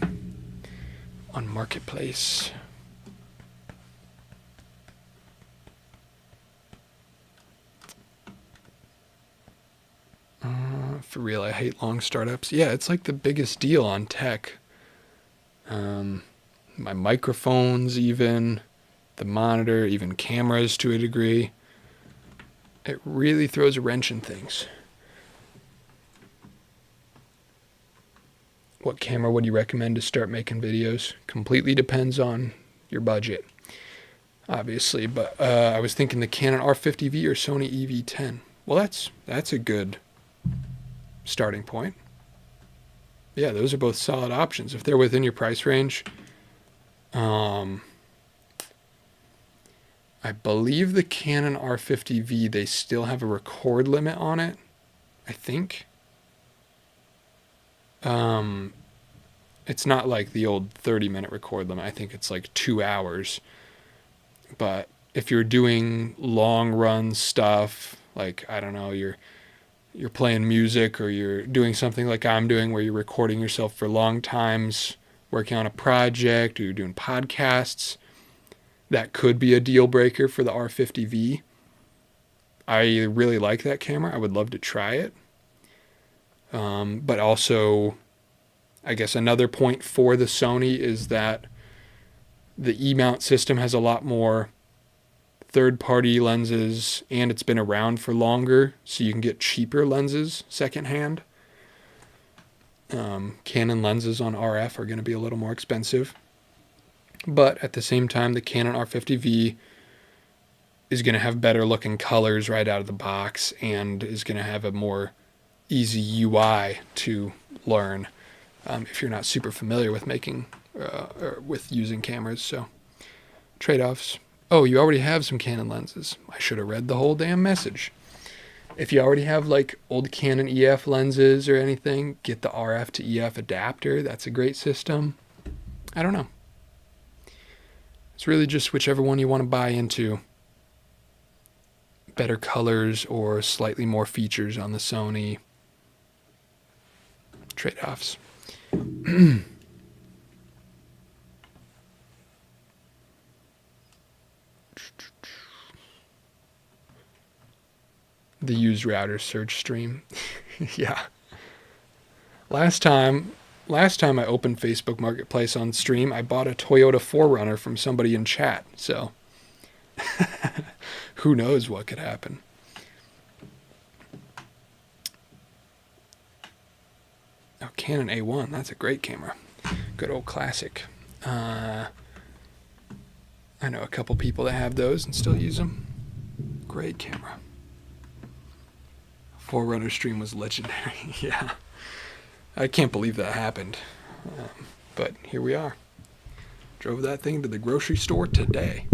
on Marketplace. For real, I hate long startups. Yeah, it's like the biggest deal on tech. My microphones, even the monitor, even cameras to a degree. It really throws a wrench in things. What camera would you recommend to start making videos? Completely depends on your budget, obviously. But I was thinking the Canon R50V or Sony EV10. Well, that's a good starting point. Yeah, those are both solid options if they're within your price range. I believe the Canon R50V, they still have a record limit on it, I think. It's not like the old 30-minute record limit. I think it's like 2 hours. But if you're doing long run stuff, like, I don't know, you're playing music, or you're doing something like I'm doing where you're recording yourself for long times, working on a project, or you're doing podcasts, that could be a deal breaker for the R50V. I really like that camera. I would love to try it. But also, I guess another point for the Sony is that the E-mount system has a lot more third-party lenses, and it's been around for longer, so you can get cheaper lenses secondhand. Canon lenses on RF are going to be a little more expensive. But at the same time, the Canon R50V is going to have better looking colors right out of the box, and is going to have a more easy UI to learn if you're not super familiar with making or with using cameras. So trade-offs. Oh, you already have some Canon lenses. I should have read the whole damn message. If you already have like old Canon EF lenses or anything, get the RF to EF adapter. That's a great system. I don't know. It's really just whichever one you want to buy into. Better colors or slightly more features on the Sony. Trade-offs. The used router search stream. Yeah. Last time I opened Facebook Marketplace on stream, I bought a Toyota 4Runner from somebody in chat. So who knows what could happen. Oh, Canon A1, that's a great camera. Good old classic. I know a couple people that have those and still use them. Great camera. 4Runner stream was legendary. Yeah. I can't believe that happened. But here we are. Drove that thing to the grocery store today.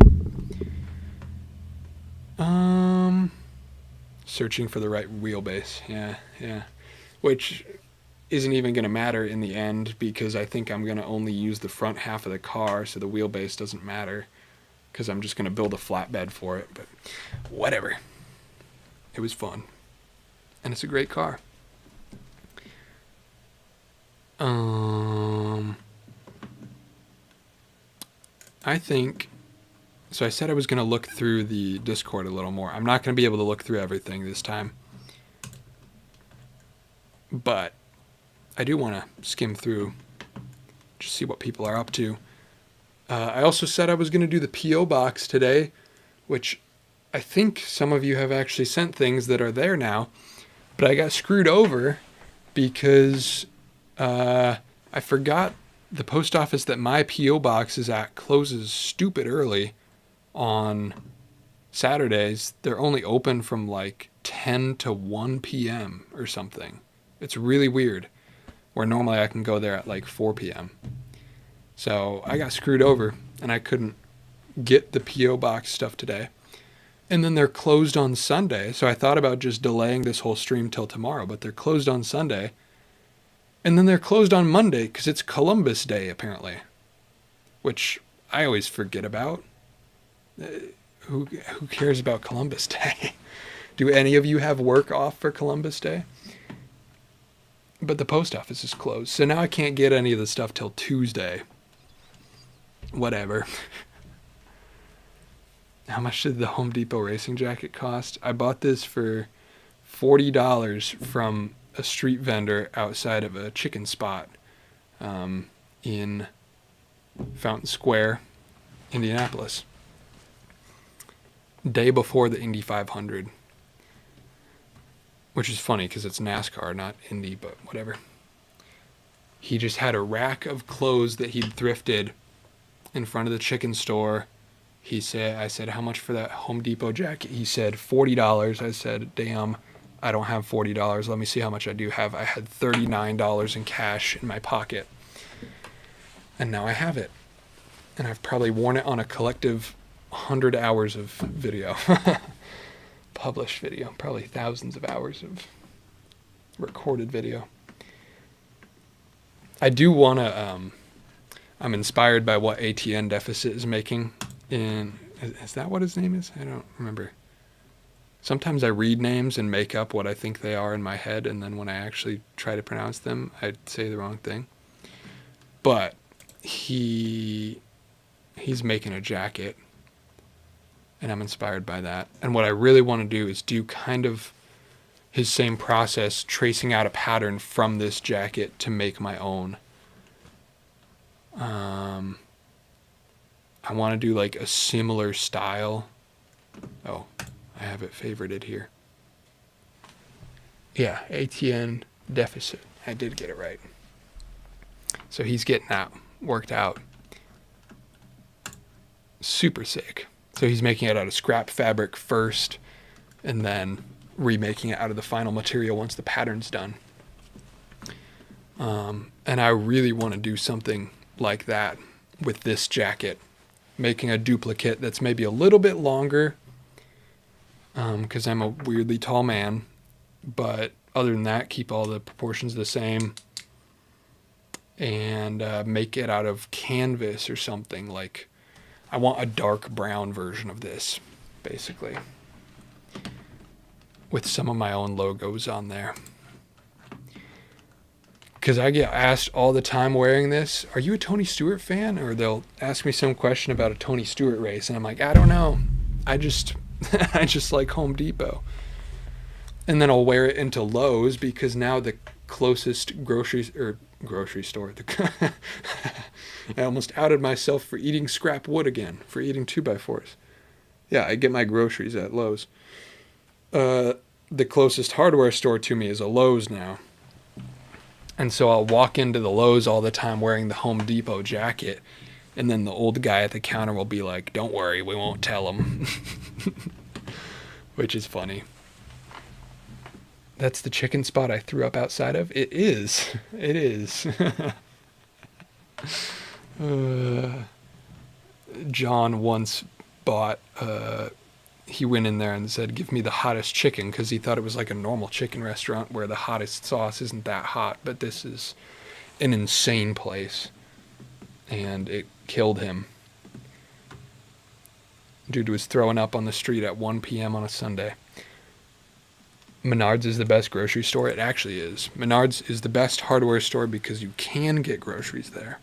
Searching for the right wheelbase. Yeah. Which isn't even going to matter in the end, because I think I'm going to only use the front half of the car, so the wheelbase doesn't matter, because I'm just going to build a flatbed for it. But whatever. It was fun. And it's a great car. I think, so I said I was going to look through the Discord a little more. I'm not going to be able to look through everything this time. But I do want to skim through, just see what people are up to. I also said I was going to do the P.O. box today, which I think some of you have actually sent things that are there now. But I got screwed over because I forgot the post office that my P.O. box is at closes stupid early on Saturdays. They're only open from like 10 to 1 p.m. or something. It's really weird, where normally I can go there at like 4 p.m. So I got screwed over and I couldn't get the P.O. box stuff today. And then they're closed on Sunday, so I thought about just delaying this whole stream till tomorrow, but they're closed on Sunday. And then they're closed on Monday because it's Columbus Day, apparently, which I always forget about. Who cares about Columbus Day? Do any of you have work off for Columbus Day? But the post office is closed, so now I can't get any of the stuff till Tuesday. whatever. How much did the Home Depot racing jacket cost? I bought this for $40 from a street vendor outside of a chicken spot in Fountain Square, Indianapolis. Day before the Indy 500. Which is funny because it's NASCAR, not Indy, but whatever. He just had a rack of clothes that he'd thrifted in front of the chicken store. I said, how much for that Home Depot jacket? He said, $40. I said, damn, I don't have $40. Let me see how much I do have. I had $39 in cash in my pocket. And now I have it. And I've probably worn it on a collective 100 hours of video. Published video. Probably thousands of hours of recorded video. I do want to... I'm inspired by what ATN Deficit is making. Is that what his name is? I don't remember. Sometimes I read names and make up what I think they are in my head, and then when I actually try to pronounce them, I say the wrong thing. But he's making a jacket, and I'm inspired by that. And what I really want to do is do kind of his same process, tracing out a pattern from this jacket to make my own. I want to do like a similar style. Oh, I have it favorited here. Yeah, ATN Deficit. I did get it right. So he's getting that worked out. Super sick. So he's making it out of scrap fabric first, and then remaking it out of the final material once the pattern's done. And I really want to do something like that with this jacket, making a duplicate that's maybe a little bit longer, because I'm a weirdly tall man, but other than that, keep all the proportions the same, and make it out of canvas or something. Like, I want a dark brown version of this, basically, with some of my own logos on there. Because I get asked all the time wearing this, are you a Tony Stewart fan? Or they'll ask me some question about a Tony Stewart race, and I'm like, I don't know. I just like Home Depot. And then I'll wear it into Lowe's, because now the closest grocery store. I almost outed myself for eating scrap wood again, for eating 2x4s. Yeah, I get my groceries at Lowe's. The closest hardware store to me is a Lowe's now. And so I'll walk into the Lowe's all the time wearing the Home Depot jacket, and then the old guy at the counter will be like, don't worry, we won't tell him. Which is funny. That's the chicken spot I threw up outside of? It is. It is. John once bought... he went in there and said, give me the hottest chicken, because he thought it was like a normal chicken restaurant where the hottest sauce isn't that hot, but this is an insane place. And it killed him. Dude was throwing up on the street at 1 p.m. on a Sunday. Menards is the best grocery store. It actually is. Menards is the best hardware store because you can get groceries there.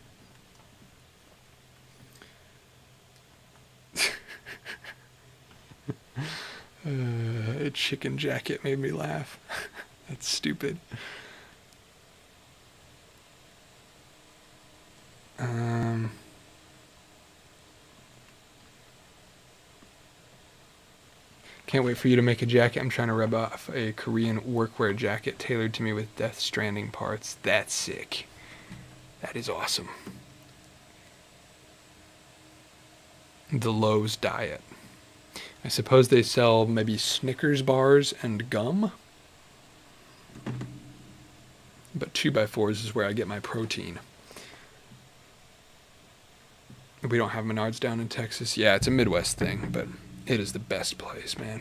A chicken jacket made me laugh. That's stupid. Can't wait for you to make a jacket. I'm trying to rub off a Korean workwear jacket tailored to me with Death Stranding parts. That's sick. That is awesome. The Lowe's diet. I suppose they sell maybe Snickers bars and gum. But 2x4s is where I get my protein. We don't have Menards down in Texas. Yeah, it's a Midwest thing, but it is the best place, man.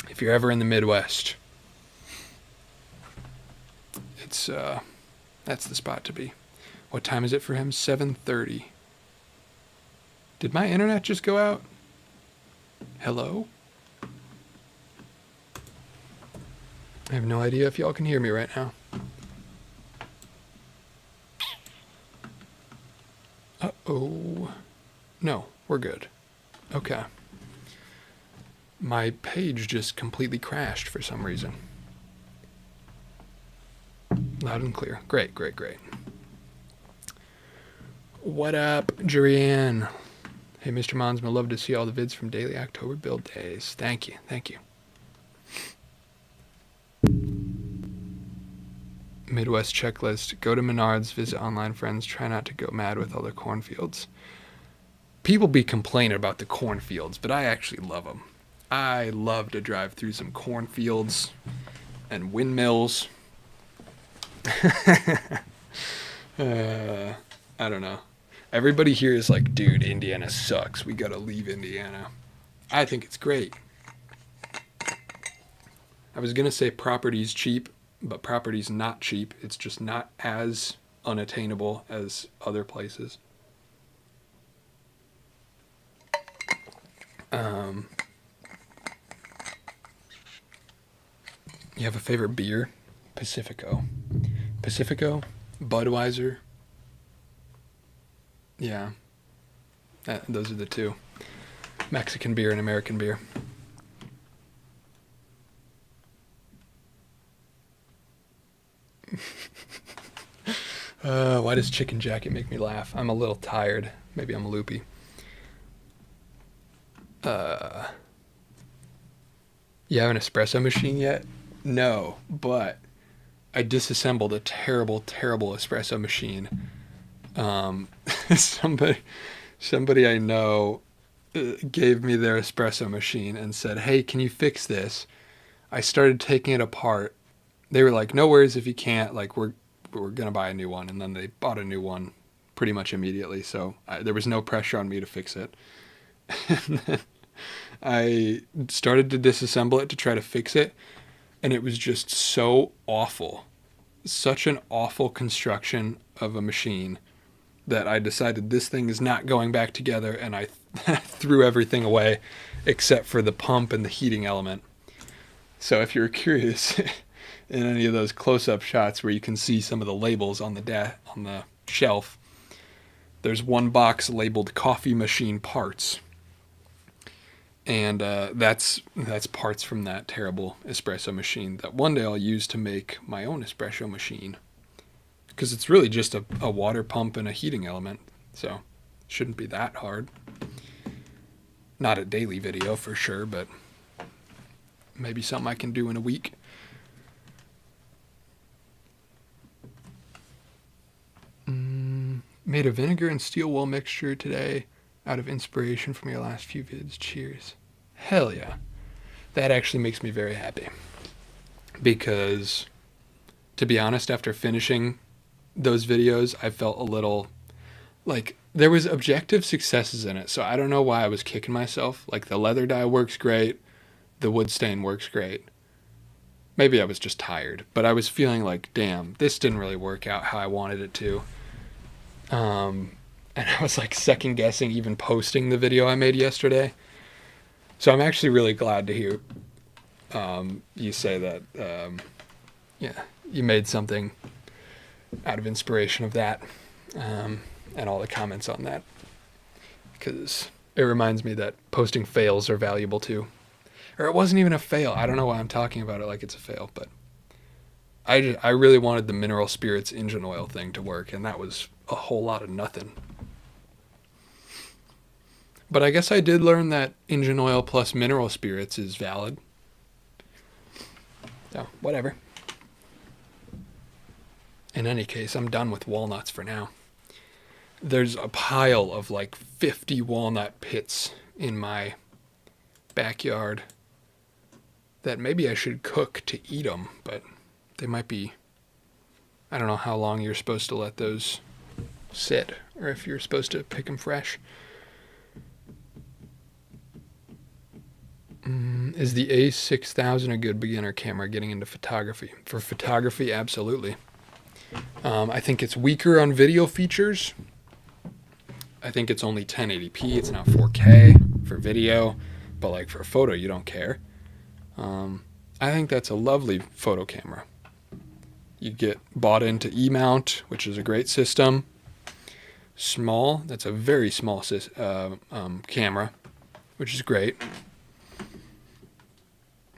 If you're ever in the Midwest, it's that's the spot to be. What time is it for him? 7:30. Did my internet just go out? Hello? I have no idea if y'all can hear me right now. Uh-oh. No, we're good. Okay. My page just completely crashed for some reason. Loud and clear. Great, great, great. What up, Jurianne? Hey, Mr. Monsma, love to see all the vids from daily October build days. Thank you, thank you. Midwest checklist. Go to Menards, visit online friends, try not to go mad with all the cornfields. People be complaining about the cornfields, but I actually love them. I love to drive through some cornfields and windmills. I don't know. Everybody here is like, dude, Indiana sucks. We gotta leave Indiana. I think it's great. I was gonna say property's cheap, but property's not cheap. It's just not as unattainable as other places. You have a favorite beer? Pacifico. Pacifico? Budweiser? Yeah. Those are the two. Mexican beer and American beer. Why does Chicken Jacket make me laugh? I'm a little tired. Maybe I'm loopy. You have an espresso machine yet? No, but I disassembled a terrible, terrible espresso machine. Somebody I know gave me their espresso machine and said, hey, can you fix this? I started taking it apart. They were like, no worries if you can't, like we're going to buy a new one. And then they bought a new one pretty much immediately. So there was no pressure on me to fix it. And then I started to disassemble it to try to fix it. And it was just so awful. Such an awful construction of a machine that I decided this thing is not going back together, and I threw everything away except for the pump and the heating element. So if you're curious, in any of those close-up shots where you can see some of the labels on the shelf, there's one box labeled coffee machine parts. And that's parts from that terrible espresso machine that one day I'll use to make my own espresso machine. Because it's really just a water pump and a heating element. So it shouldn't be that hard. Not a daily video for sure, but maybe something I can do in a week. Made a vinegar and steel wool mixture today out of inspiration from your last few vids. Cheers. Hell yeah. That actually makes me very happy. Because, to be honest, after finishing those videos, I felt a little like there was objective successes in it. So I don't know why I was kicking myself. Like the leather dye works great. The wood stain works great. Maybe I was just tired, but I was feeling like, damn, this didn't really work out how I wanted it to. And I was like second guessing even posting the video I made yesterday. So I'm actually really glad to hear you say that, yeah, you made something out of inspiration of that, and all the comments on that, because it reminds me that posting fails are valuable too. Or it wasn't even a fail. I don't know why I'm talking about it like it's a fail, but I really wanted the mineral spirits engine oil thing to work, and that was a whole lot of nothing. But I guess I did learn that engine oil plus mineral spirits is valid. So, whatever. In any case, I'm done with walnuts for now. There's a pile of like 50 walnut pits in my backyard that maybe I should cook to eat them, but they might be, I don't know how long you're supposed to let those sit, or if you're supposed to pick them fresh. Is the A6000 a good beginner camera getting into photography? For photography, absolutely. I think it's weaker on video features. I think it's only 1080p. It's not 4K for video, but like for photo, you don't care. I think that's a lovely photo camera. You get bought into E-mount, which is a great system. small. That's a very small camera, which is great.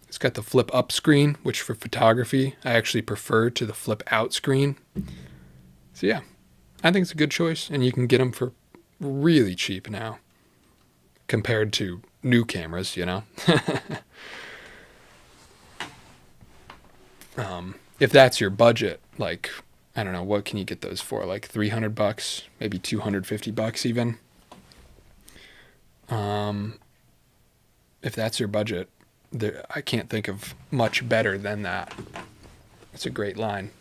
It's got the flip up screen, which for photography, I actually prefer to the flip out screen. So yeah, I think it's a good choice, and you can get them for really cheap now compared to new cameras, you know. If that's your budget, like, I don't know, what can you get those for? Like $300, maybe $250 even. If that's your budget, I can't think of much better than that. It's a great line.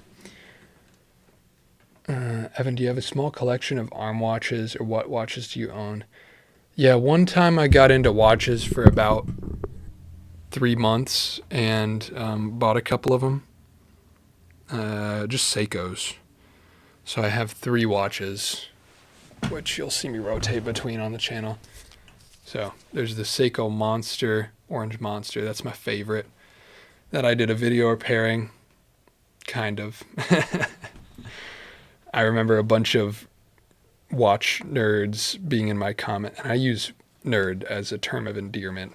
Evan, do you have a small collection of arm watches, or what watches do you own? Yeah, one time I got into watches for about 3 months and bought a couple of them. Just Seikos. So I have 3 watches, which you'll see me rotate between on the channel. So there's the Seiko Monster, Orange Monster. That's my favorite. That I did a video repairing, kind of. I remember a bunch of watch nerds being in my comment, and I use nerd as a term of endearment,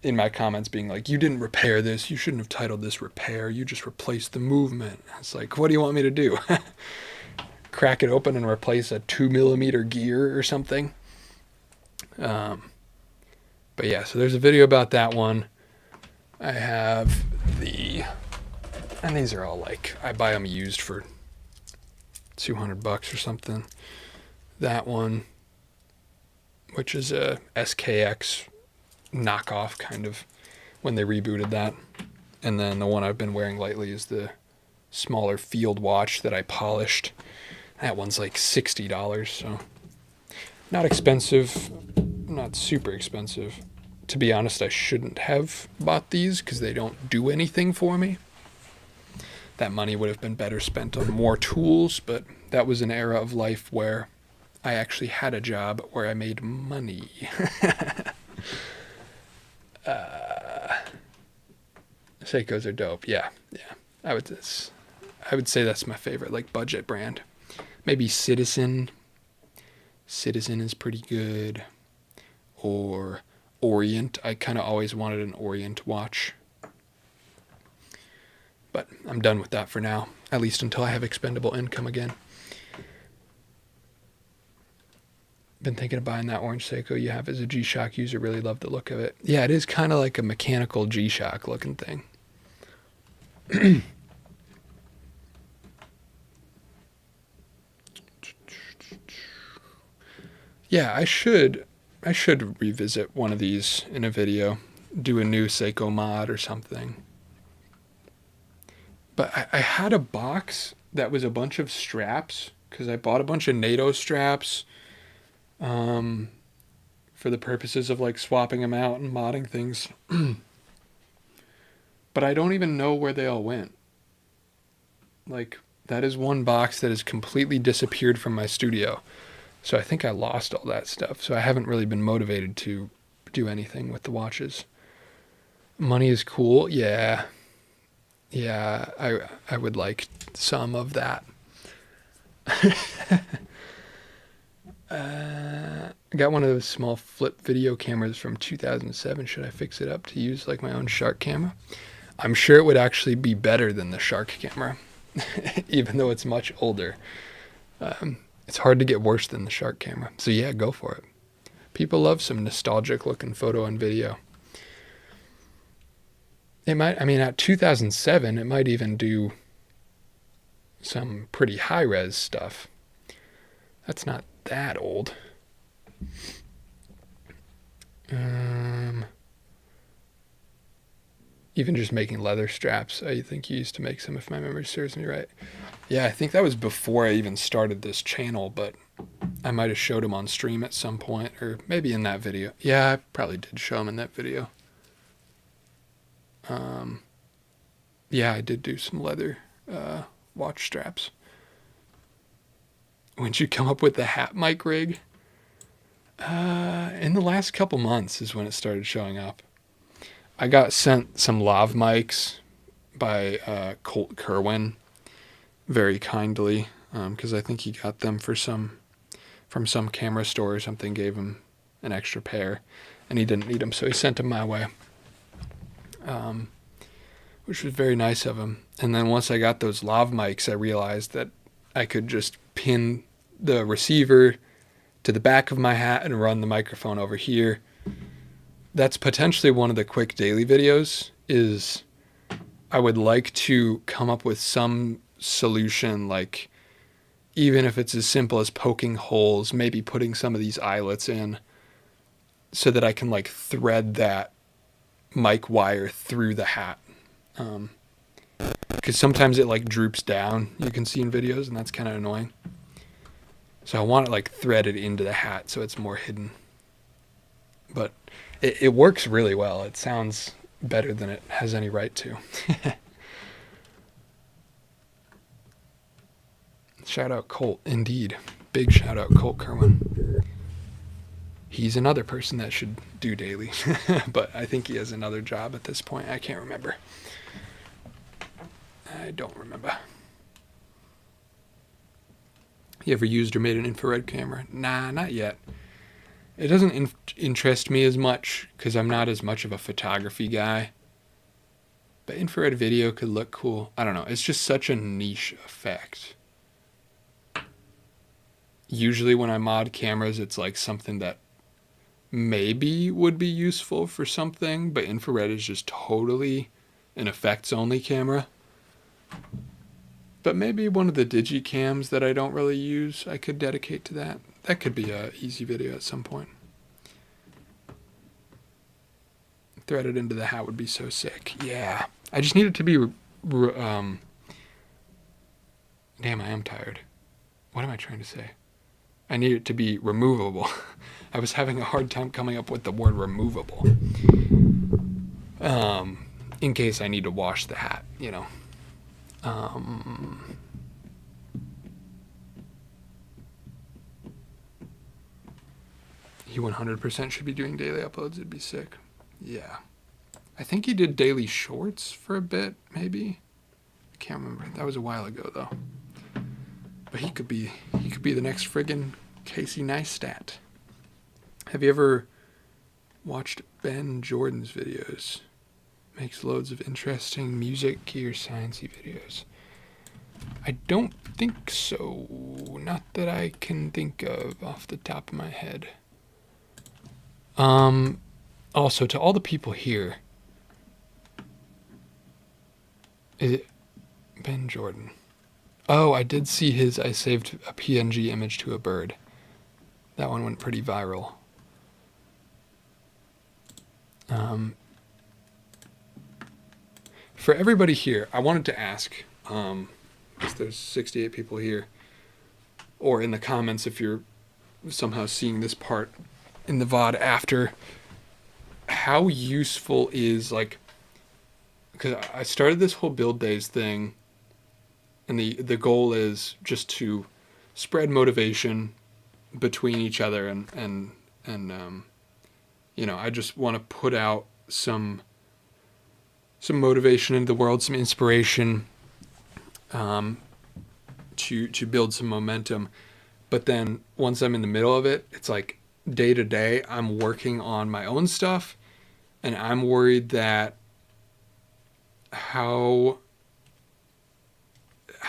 in my comments being like, you didn't repair this, you shouldn't have titled this repair, you just replaced the movement. It's like, what do you want me to do? Crack it open and replace a 2mm gear or something? But yeah, so there's a video about that one. I have and these are all like, I buy them used for $200 or something. That one, which is a SKX knockoff, kind of, when they rebooted that. And then the one I've been wearing lately is the smaller field watch that I polished. That one's like $60, so not expensive, not super expensive. To be honest, I shouldn't have bought these because they don't do anything for me. That money would have been better spent on more tools, but that was an era of life where I actually had a job where I made money. Seikos are dope. Yeah. I would say that's my favorite, like, budget brand. Maybe Citizen. Citizen is pretty good. Or Orient. I kind of always wanted an Orient watch. But I'm done with that for now, at least until I have expendable income again. Been thinking of buying that orange Seiko you have as a G-Shock user. Really love the look of it. Yeah, it is kind of like a mechanical G-Shock looking thing. Yeah, I should revisit one of these in a video. Do a new Seiko mod or something. But I had a box that was a bunch of straps, because I bought a bunch of NATO straps for the purposes of like swapping them out and modding things. But I don't even know where they all went. Like, that is one box that has completely disappeared from my studio. So I think I lost all that stuff. So I haven't really been motivated to do anything with the watches. Money is cool. Yeah, I would like some of that. I got one of those small flip video cameras from 2007. Should I fix it up to use like my own Shark camera? I'm sure it would actually be better than the Shark camera, even though it's much older. It's hard to get worse than the Shark camera. So yeah, go for it. People love some nostalgic looking photo and video. It might, I mean, at 2007, it might even do some pretty high-res stuff. That's not that old. Even just making leather straps, I think you used to make some, if my memory serves me right. Yeah, I think that was before I even started this channel, but I might have showed them on stream at some point, or maybe in that video. Yeah, I probably did show them in that video. Yeah, I did do some leather watch straps. When'd you come up with the hat mic rig? In the last couple months is when it started showing up. I got sent some lav mics by Colt Kerwin very kindly. because I think he got them from some camera store or something, gave him an extra pair, and he didn't need them, so he sent them my way, which was very nice of him. And then once I got those lav mics, I realized that I could just pin the receiver to the back of my hat and run the microphone over here. That's potentially one of the quick daily videos. Is I would like to come up with some solution, like even if it's as simple as poking holes, maybe putting some of these eyelets in so that I can like thread that mic wire through the hat. Because sometimes it like droops down, you can see in videos, and that's kind of annoying. So I want it like threaded into the hat so it's more hidden. But it works really well. It sounds better than it has any right to. Shout out Colt, indeed. Big shout out Colt Kerwin. He's another person that should do daily, but I think he has another job at this point. I can't remember. I don't remember. You ever used or made an infrared camera? Nah, not yet. It doesn't interest me as much because I'm not as much of a photography guy. But infrared video could look cool. I don't know. It's just such a niche effect. Usually when I mod cameras, it's like something that maybe would be useful for something, but infrared is just totally an effects-only camera. But maybe one of the digicams that I don't really use, I could dedicate to that. That could be an easy video at some point. Threaded into the hat would be so sick. Yeah. I just need it to be... Damn, I am tired. What am I trying to say? I need it to be removable. I was having a hard time coming up with the word removable. In case I need to wash the hat, you know. He 100% should be doing daily uploads. It'd be sick. Yeah. I think he did daily shorts for a bit, maybe. I can't remember. That was a while ago, though. But he could be the next friggin' Casey Neistat. Have you ever watched Ben Jordan's videos? Makes loads of interesting music, gear, sciencey videos. I don't think so. Not that I can think of off the top of my head. Also, to all the people here, is it Ben Jordan? Oh, I did see his, I saved a PNG image to a bird. That one went pretty viral. For everybody here, I wanted to ask, because there's 68 people here, or in the comments if you're somehow seeing this part in the VOD after, how useful is, like, because I started this whole build days thing, and the goal is just to spread motivation between each other, and you know, I just want to put out some motivation into the world, some inspiration, to build some momentum. But then once I'm in the middle of it, it's like day to day, I'm working on my own stuff, and I'm worried that how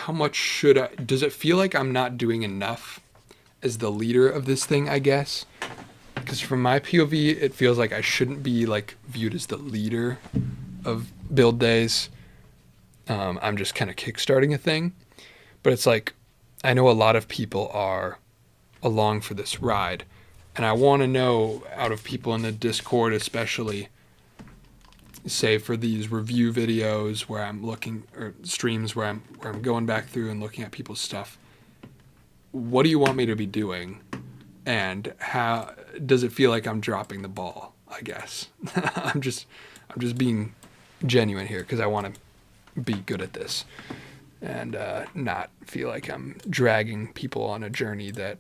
much does it feel like I'm not doing enough as the leader of this thing, I guess? Because from my POV, it feels like I shouldn't be like viewed as the leader of build days. I'm just kind of kickstarting a thing. But it's like, I know a lot of people are along for this ride. And I want to know, out of people in the Discord especially, say for these review videos where I'm looking, or streams where I'm going back through and looking at people's stuff, what do you want me to be doing? And how does it feel like I'm dropping the ball, I guess? I'm just being genuine here because I want to be good at this and not feel like I'm dragging people on a journey that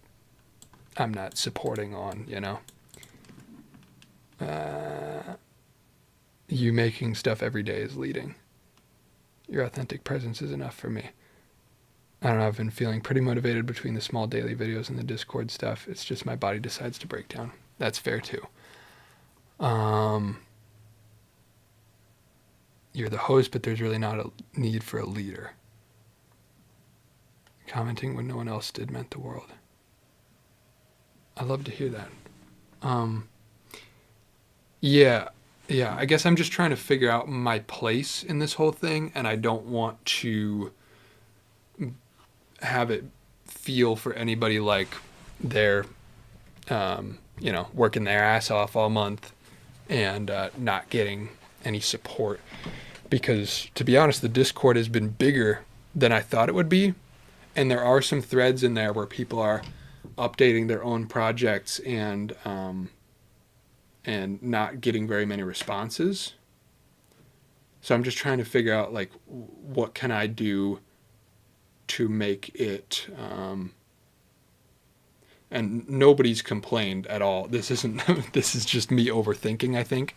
I'm not supporting on, you know? You making stuff every day is leading. Your authentic presence is enough for me. I don't know, I've been feeling pretty motivated between the small daily videos and the Discord stuff. It's just my body decides to break down. That's fair too. You're the host, but there's really not a need for a leader. Commenting when no one else did meant the world. I love to hear that. Yeah, I guess I'm just trying to figure out my place in this whole thing, and I don't want to have it feel for anybody like they're, working their ass off all month and not getting any support. Because, to be honest, the Discord has been bigger than I thought it would be, and there are some threads in there where people are updating their own projects and not getting very many responses. So I'm just trying to figure out, like, what can I do to make it, and nobody's complained at all. This is just me overthinking, I think.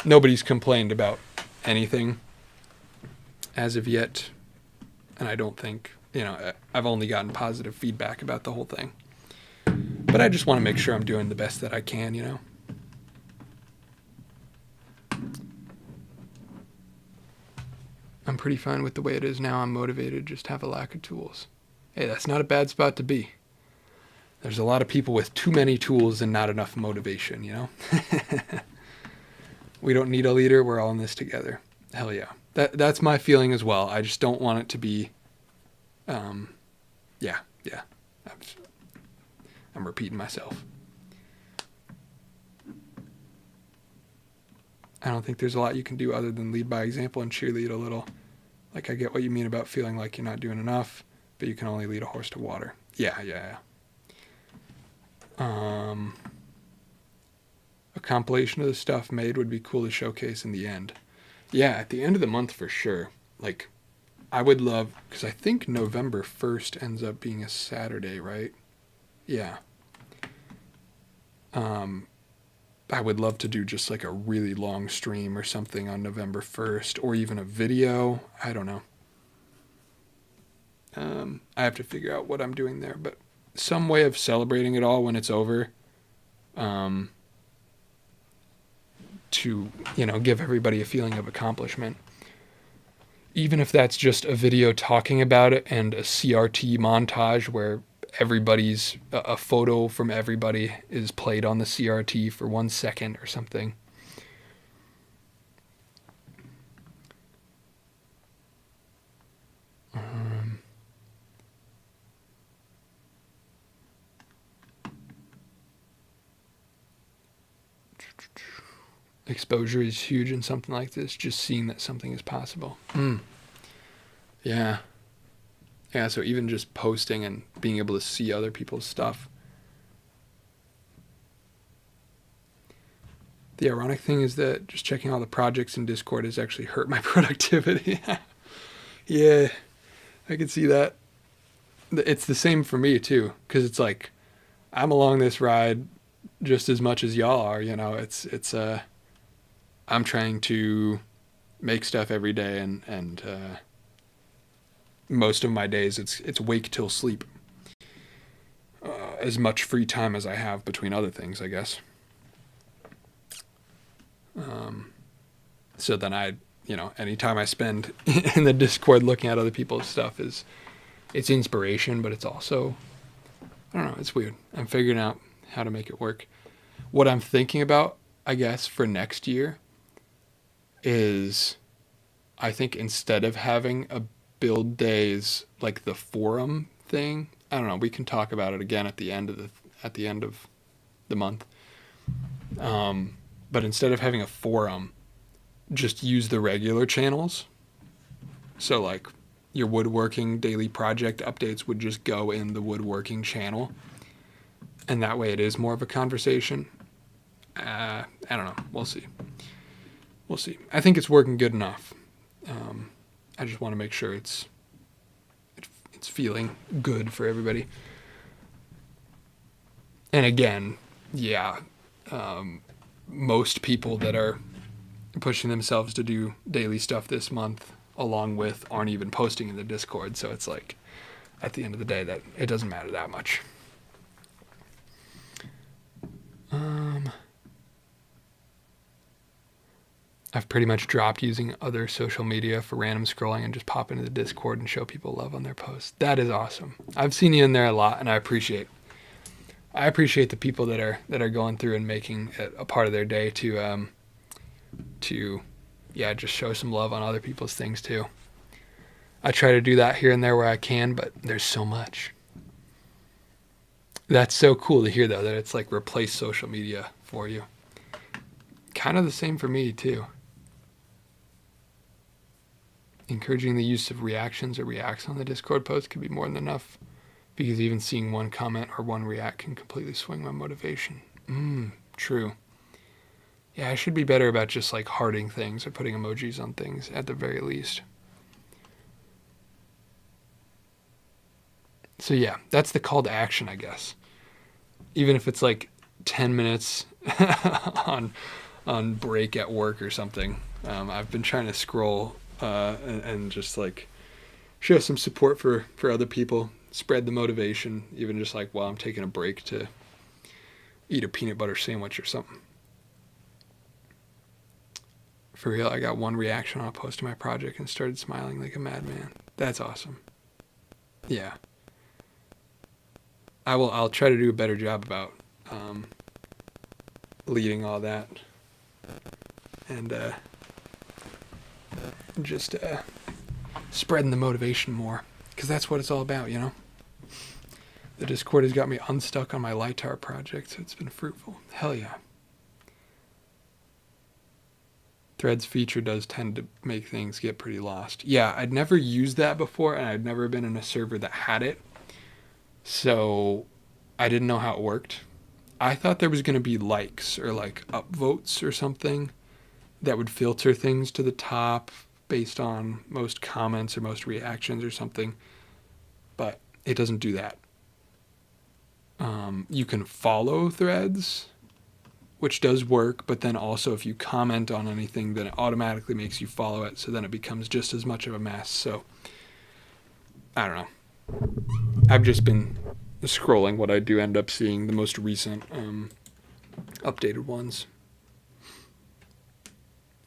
Nobody's complained about anything as of yet. And I don't think, I've only gotten positive feedback about the whole thing. But I just want to make sure I'm doing the best that I can, I'm pretty fine with the way it is now. I'm motivated, just have a lack of tools. Hey, that's not a bad spot to be. There's a lot of people with too many tools and not enough motivation, We don't need a leader. We're all in this together. Hell yeah. That's my feeling as well. I just don't want it to be, yeah. I'm repeating myself. I don't think there's a lot you can do other than lead by example and cheerlead a little. Like, I get what you mean about feeling like you're not doing enough, but you can only lead a horse to water. Yeah. A compilation of the stuff made would be cool to showcase in the end. Yeah, at the end of the month for sure. Like, I would love, because I think November 1st ends up being a Saturday, right? Yeah. I would love to do just like a really long stream or something on November 1st, or even a video. I don't know. I have to figure out what I'm doing there, but some way of celebrating it all when it's over. To, give everybody a feeling of accomplishment. Even if that's just a video talking about it and a CRT montage where a photo from everybody is played on the CRT for 1 second or something. Exposure is huge in something like this, just seeing that something is possible. Yeah, so even just posting and being able to see other people's stuff. The ironic thing is that just checking all the projects in Discord has actually hurt my productivity. Yeah, I can see that. It's the same for me too, because it's like I'm along this ride just as much as y'all are. It's I'm trying to make stuff every day, and most of my days it's wake till sleep. As much free time as I have between other things, I guess. So then anytime I spend in the Discord looking at other people's stuff it's inspiration, but it's also, I don't know, it's weird. I'm figuring out how to make it work. What I'm thinking about, I guess, for next year is, I think instead of having a build days like the forum thing, I don't know, we can talk about it again at the end of the month. But instead of having a forum, just use the regular channels. So like your woodworking daily project updates would just go in the woodworking channel. And that way it is more of a conversation. I don't know. We'll see. I think it's working good enough. I just want to make sure it's feeling good for everybody. And again, yeah, most people that are pushing themselves to do daily stuff this month along with aren't even posting in the Discord. So it's like, at the end of the day, that it doesn't matter that much. I've pretty much dropped using other social media for random scrolling and just pop into the Discord and show people love on their posts. That is awesome. I've seen you in there a lot, and I appreciate the people that are going through and making it a part of their day to just show some love on other people's things too. I try to do that here and there where I can, but there's so much. That's so cool to hear though, that it's like replace social media for you. Kind of the same for me too. Encouraging the use of reactions or reacts on the Discord post could be more than enough, because even seeing one comment or one react can completely swing my motivation. True. Yeah, I should be better about just like hearting things or putting emojis on things at the very least. So yeah, that's the call to action, I guess. Even if it's like 10 minutes on break at work or something. I've been trying to scroll and just like show some support for other people, spread the motivation, even just like while I'm taking a break to eat a peanut butter sandwich or something. For real, I got one reaction on a post to my project and started smiling like a madman. That's awesome. Yeah. I'll try to do a better job about leading all that and just spreading the motivation more, because that's what it's all about, you know. The Discord has got me unstuck on my Lightar project, so it's been fruitful. Hell yeah. Threads feature does tend to make things get pretty lost. Yeah, I'd never used that before, and I'd never been in a server that had it, so I didn't know how it worked. I thought there was going to be likes or like upvotes or something that would filter things to the top based on most comments or most reactions or something, but it doesn't do that. You can follow threads, which does work, but then also if you comment on anything, then it automatically makes you follow it, so then it becomes just as much of a mess. So I don't know. I've just been scrolling what I do end up seeing, the most recent updated ones.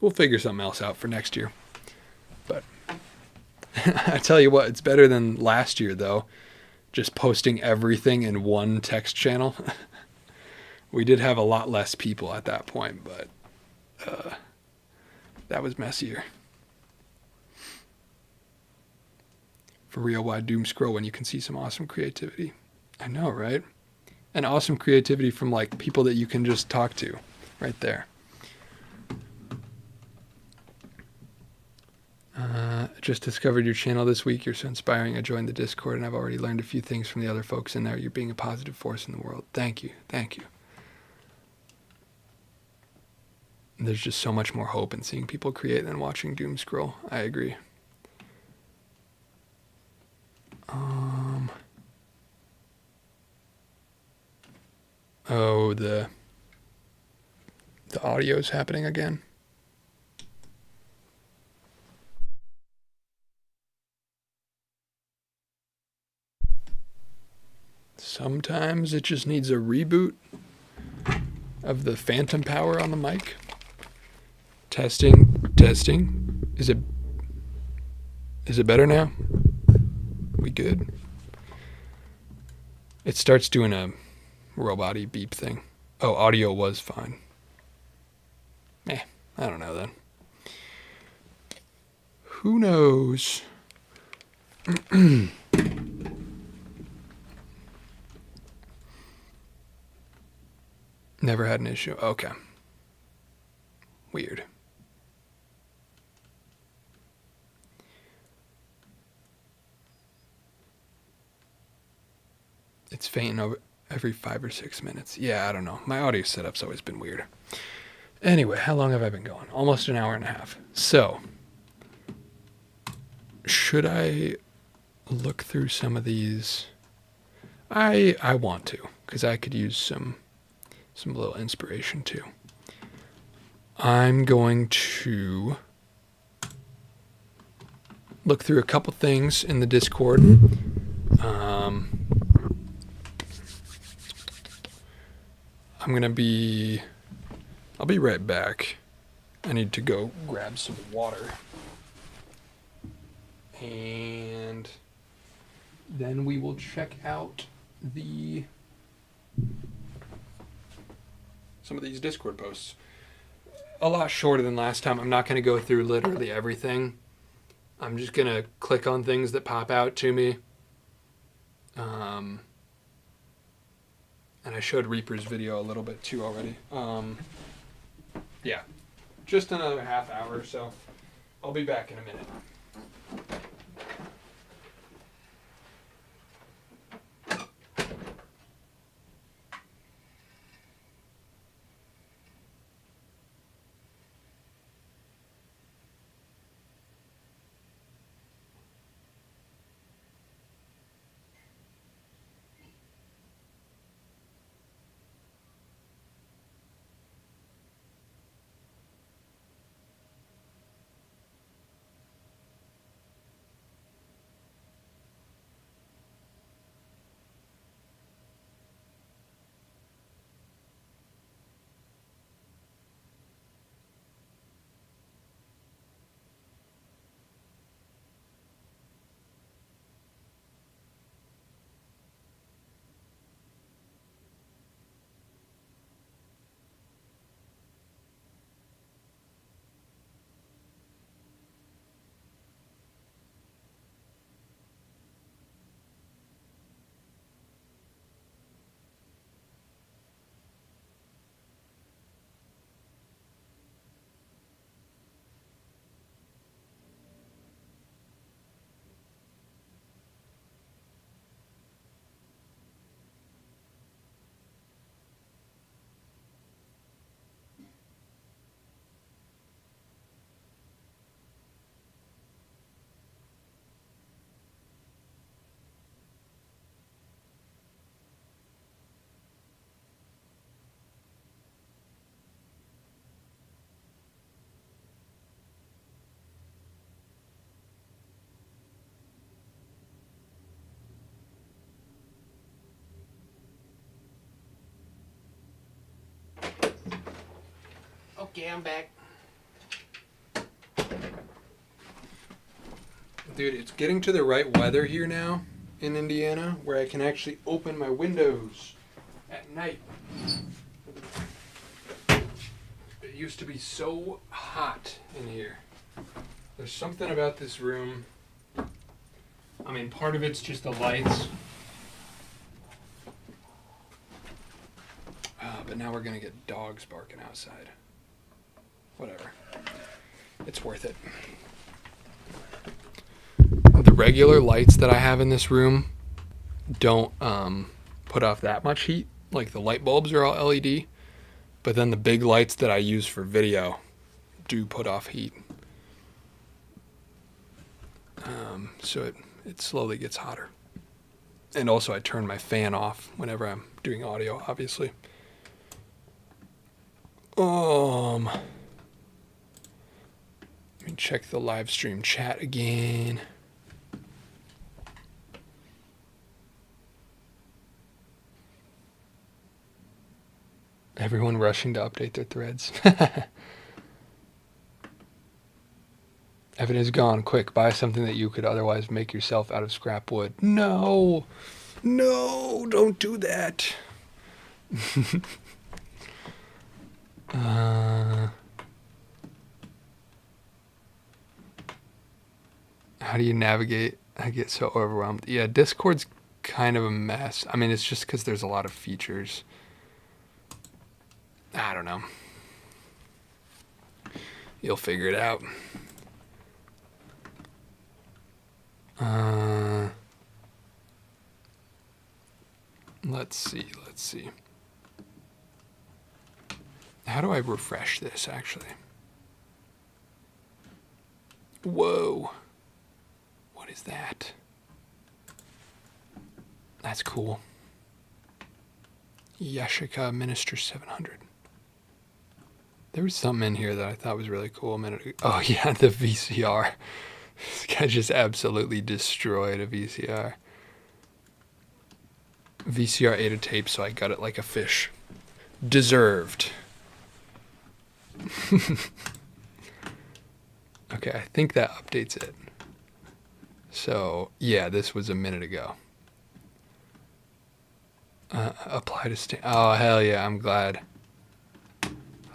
We'll figure something else out for next year. But I tell you what, it's better than last year though, just posting everything in one text channel. We did have a lot less people at that point, but that was messier. For real, why doom scroll when you can see some awesome creativity? I know, right? And awesome creativity from like people that you can just talk to right there. Just discovered your channel this week. You're so inspiring. I joined the Discord and I've already learned a few things from the other folks in there. You're being a positive force in the world. Thank you. Thank you. There's just so much more hope in seeing people create than watching doom scroll. I agree. Oh, the audio's happening again. Sometimes it just needs a reboot of the phantom power on the mic. Testing. Is it better now? We good. It starts doing a robot-y beep thing. Oh, audio was fine. I don't know then. Who knows? Never had an issue. Okay. Weird. It's fainting over every 5 or 6 minutes. Yeah, I don't know. My audio setup's always been weird. Anyway, how long have I been going? Almost an hour and a half. So, should I look through some of these? I want to, because I could use some little inspiration too. I'm going to look through a couple things in the Discord. I'll be right back. I need to go grab some water. And then we will check out some of these Discord posts. A lot shorter than last time. I'm not going to go through literally everything. I'm just going to click on things that pop out to me. And I showed Reaper's video a little bit too already. Yeah, just another half hour or so. I'll be back in a minute. Okay, I'm back. Dude, it's getting to the right weather here now in Indiana where I can actually open my windows at night. It used to be so hot in here. There's something about this room. I mean, part of it's just the lights. But now we're going to get dogs barking outside. Whatever. It's worth it. The regular lights that I have in this room don't put off that much heat. Like the light bulbs are all LED. But then the big lights that I use for video do put off heat. So it slowly gets hotter. And also I turn my fan off whenever I'm doing audio, obviously. Let me check the live stream chat again. Everyone rushing to update their threads. Evan is gone. Quick, buy something that you could otherwise make yourself out of scrap wood. No, don't do that. How do you navigate? I get so overwhelmed. Yeah, Discord's kind of a mess. I mean, it's just because there's a lot of features. I don't know. You'll figure it out. Let's see. How do I refresh this, actually? Whoa. What is that? That's cool. Yashica Minister 700. There was something in here that I thought was really cool a minute ago. Oh yeah, the VCR. This guy just absolutely destroyed a VCR. VCR ate a tape, so I got it like a fish. Deserved. Okay, I think that updates it. So, yeah, this was a minute ago. Apply to stay. Oh, hell yeah, I'm glad.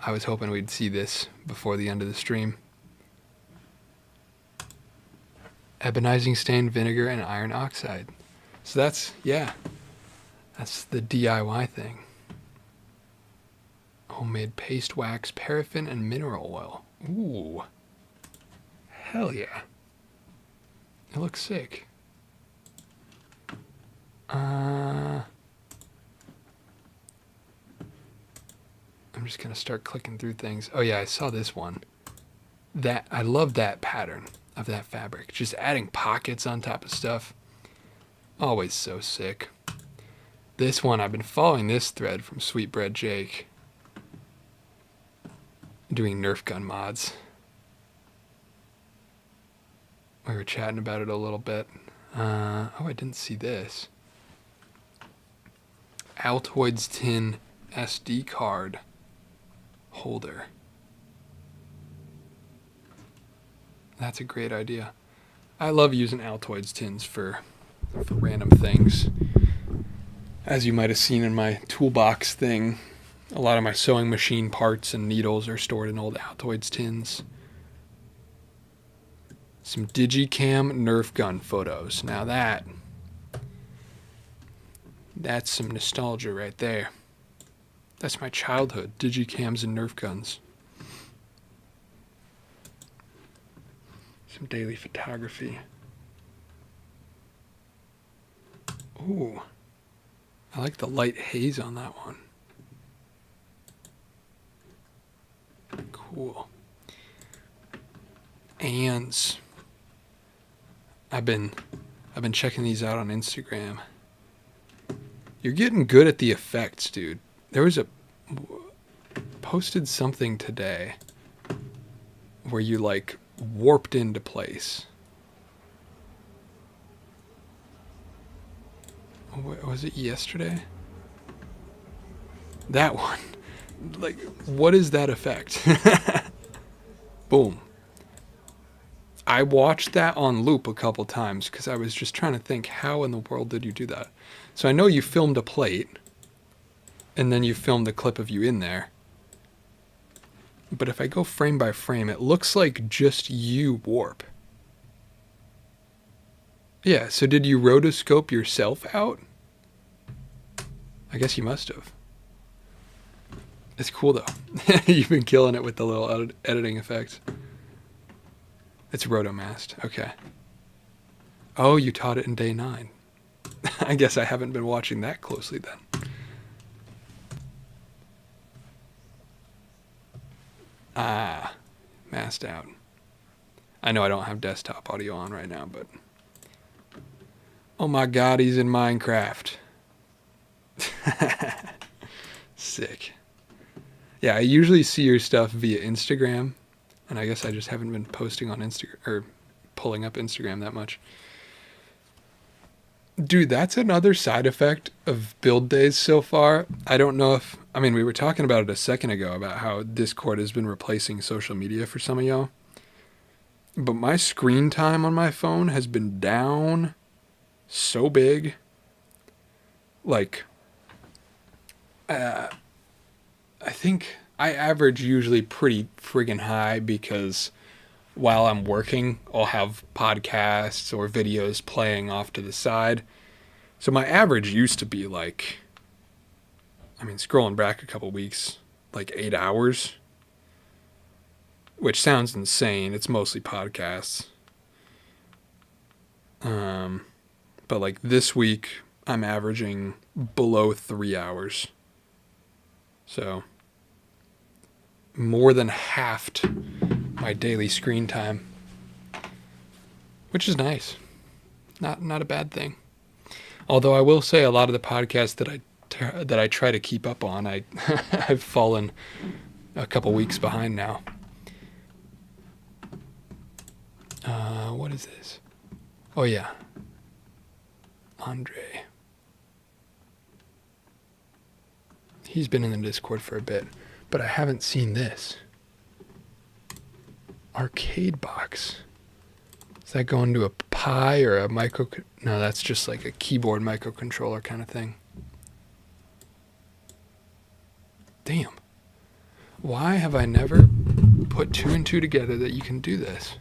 I was hoping we'd see this before the end of the stream. Ebonizing stain, vinegar, and iron oxide. So that's, yeah, that's the DIY thing. Homemade paste wax, paraffin, and mineral oil. Ooh. Hell yeah. It looks sick. I'm just gonna start clicking through things. Oh yeah, I saw this one. That I love that pattern of that fabric. Just adding pockets on top of stuff. Always so sick. This one, I've been following this thread from Sweetbread Jake. Doing Nerf gun mods. We were chatting about it a little bit. Oh, I didn't see this. Altoids tin SD card holder. That's a great idea. I love using Altoids tins for random things. As you might have seen in my toolbox thing, a lot of my sewing machine parts and needles are stored in old Altoids tins. Some Digicam Nerf gun photos. Now that's some nostalgia right there. That's my childhood, Digicams and Nerf guns. Some daily photography. Ooh, I like the light haze on that one. Cool. Ands. I've been checking these out on Instagram. You're getting good at the effects, dude. There was posted something today where you like warped into place. Was it yesterday? That one. Like, what is that effect? Boom. I watched that on loop a couple times because I was just trying to think, how in the world did you do that? So I know you filmed a plate, and then you filmed a clip of you in there. But if I go frame by frame, it looks like just you warp. Yeah, so did you rotoscope yourself out? I guess you must have. It's cool though. You've been killing it with the little editing effects. It's rotomast. Okay. Oh, you taught it in day 9. I guess I haven't been watching that closely then. Ah, masked out. I know I don't have desktop audio on right now, but... Oh my god, he's in Minecraft. Sick. Yeah, I usually see your stuff via Instagram, and I guess I just haven't been posting on Instagram, or pulling up Instagram that much. Dude, that's another side effect of build days so far. I don't know if... I mean, we were talking about it a second ago, about how Discord has been replacing social media for some of y'all. But my screen time on my phone has been down so big. Like, I think I average usually pretty friggin' high because while I'm working, I'll have podcasts or videos playing off to the side. So my average used to be like, I mean, scrolling back a couple weeks, like 8 hours, which sounds insane. It's mostly podcasts. But like this week, I'm averaging below 3 hours. So more than halved my daily screen time, which is nice. Not a bad thing. Although I will say a lot of the podcasts that I try to keep up on, I've fallen a couple weeks behind now. What is this? Oh yeah, Andre. He's been in the Discord for a bit, but I haven't seen this. Arcade box. Does that go into a Pi or a micro? No, that's just like a keyboard microcontroller kind of thing. Damn. Why have I never put two and two together that you can do this?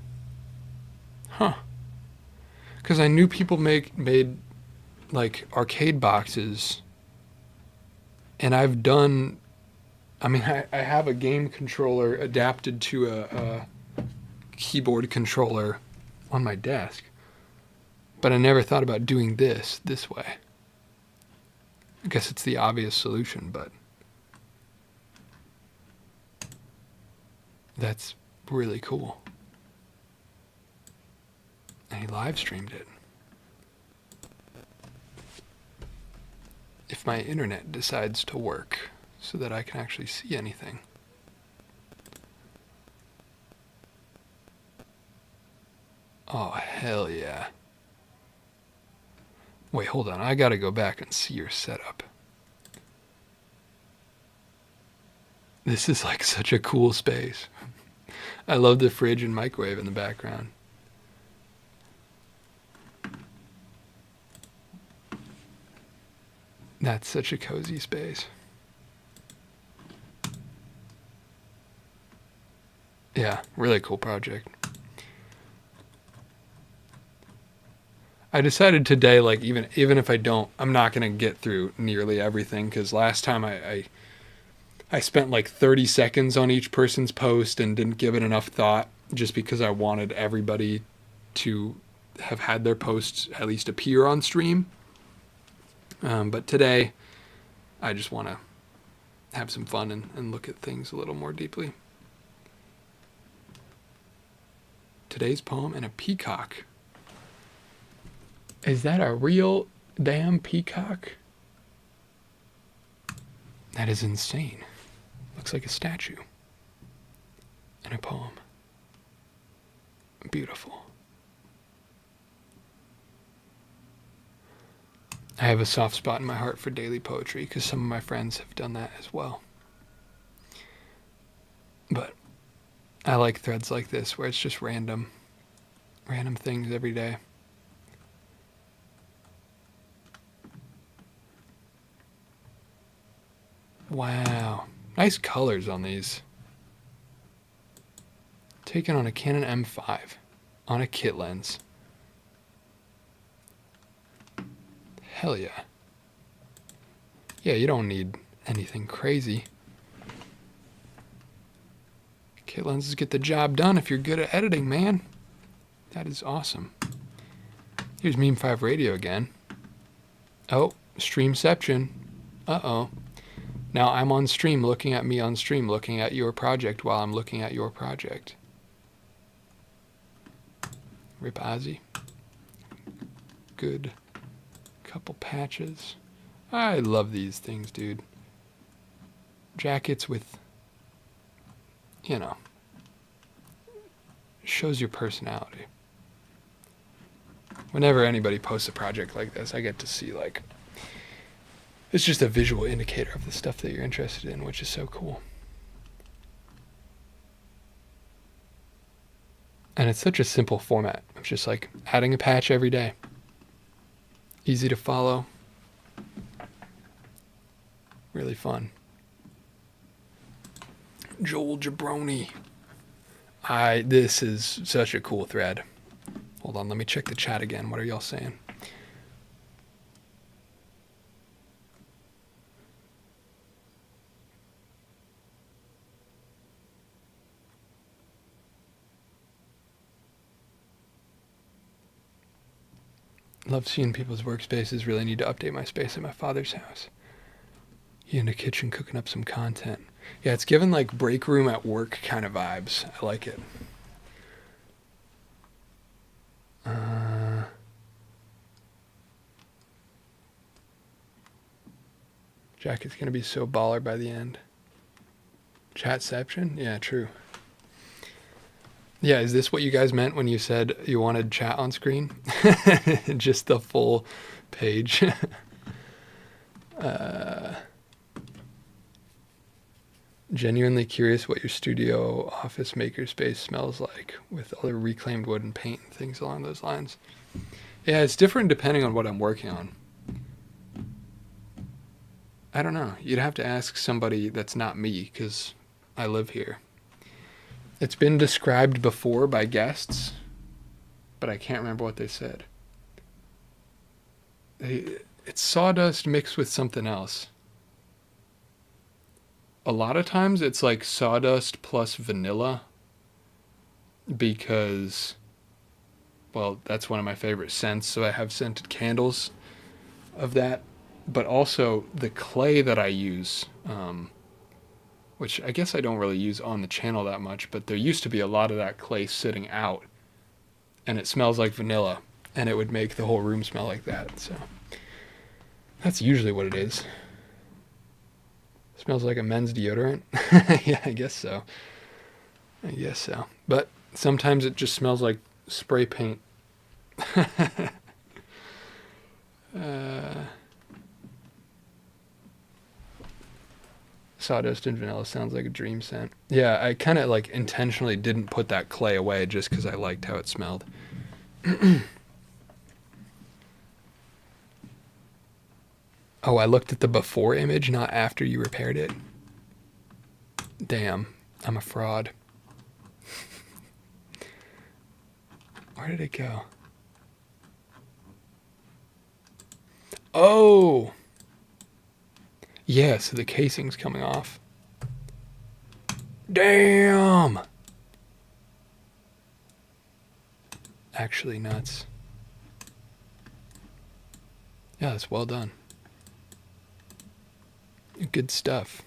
Huh. Because I knew people made like arcade boxes, and I've done, I mean, I have a game controller adapted to a keyboard controller on my desk, but I never thought about doing this way. I guess it's the obvious solution, but that's really cool. And he live streamed it. If my internet decides to work so that I can actually see anything. Oh, hell yeah. Wait, hold on. I gotta go back and see your setup. This is like such a cool space. I love the fridge and microwave in the background. That's such a cozy space. Yeah, really cool project. I decided today, like, even if I don't, I'm not going to get through nearly everything, because last time I spent like 30 seconds on each person's post and didn't give it enough thought, just because I wanted everybody to have had their posts at least appear on stream. But today, I just want to have some fun and look at things a little more deeply. Today's poem and a peacock. Is that a real damn peacock? That is insane. Looks like a statue. And a poem. Beautiful. I have a soft spot in my heart for daily poetry because some of my friends have done that as well. But I like threads like this where it's just random things every day. Wow. Nice colors on these. Taken on a Canon M5 on a kit lens. Hell yeah. Yeah, you don't need anything crazy. Kit lenses get the job done if you're good at editing, man. That is awesome. Here's Meme 5 Radio again. Oh, Streamception. Uh-oh. Now I'm on stream looking at me on stream looking at your project while I'm looking at your project. Rip Ozzy. Good. Couple patches. I love these things, dude. Jackets with, you know, shows your personality. Whenever anybody posts a project like this, I get to see, like, it's just a visual indicator of the stuff that you're interested in, which is so cool. And it's such a simple format of just like adding a patch every day. Easy to follow. Really fun. Joel Jabroni. This is such a cool thread. Hold on, let me check the chat again. What are y'all saying? Love seeing people's workspaces. Really need to update my space at my father's house. He in the kitchen cooking up some content. Yeah, it's given like break room at work kind of vibes. I like it. Jacket's gonna be so baller by the end. Chatception? Yeah, true. Yeah, is this what you guys meant when you said you wanted chat on screen? Just the full page. Genuinely curious what your studio office makerspace smells like with all the reclaimed wood and paint and things along those lines. Yeah, it's different depending on what I'm working on. I don't know. You'd have to ask somebody that's not me because I live here. It's been described before by guests, but I can't remember what they said. It's sawdust mixed with something else. A lot of times it's like sawdust plus vanilla because, well, that's one of my favorite scents, so I have scented candles of that. But also the clay that I use, which I guess I don't really use on the channel that much, but there used to be a lot of that clay sitting out, and it smells like vanilla, and it would make the whole room smell like that. So that's usually what it is. Smells like a men's deodorant. Yeah, I guess so. But sometimes it just smells like spray paint. Sawdust and vanilla sounds like a dream scent. Yeah, I kind of like intentionally didn't put that clay away just because I liked how it smelled. Oh, I looked at the before image, not after you repaired it. Damn, I'm a fraud. Where did it go? Oh! Yeah, so the casing's coming off. Damn! Actually nuts. Yeah, that's well done. Good stuff.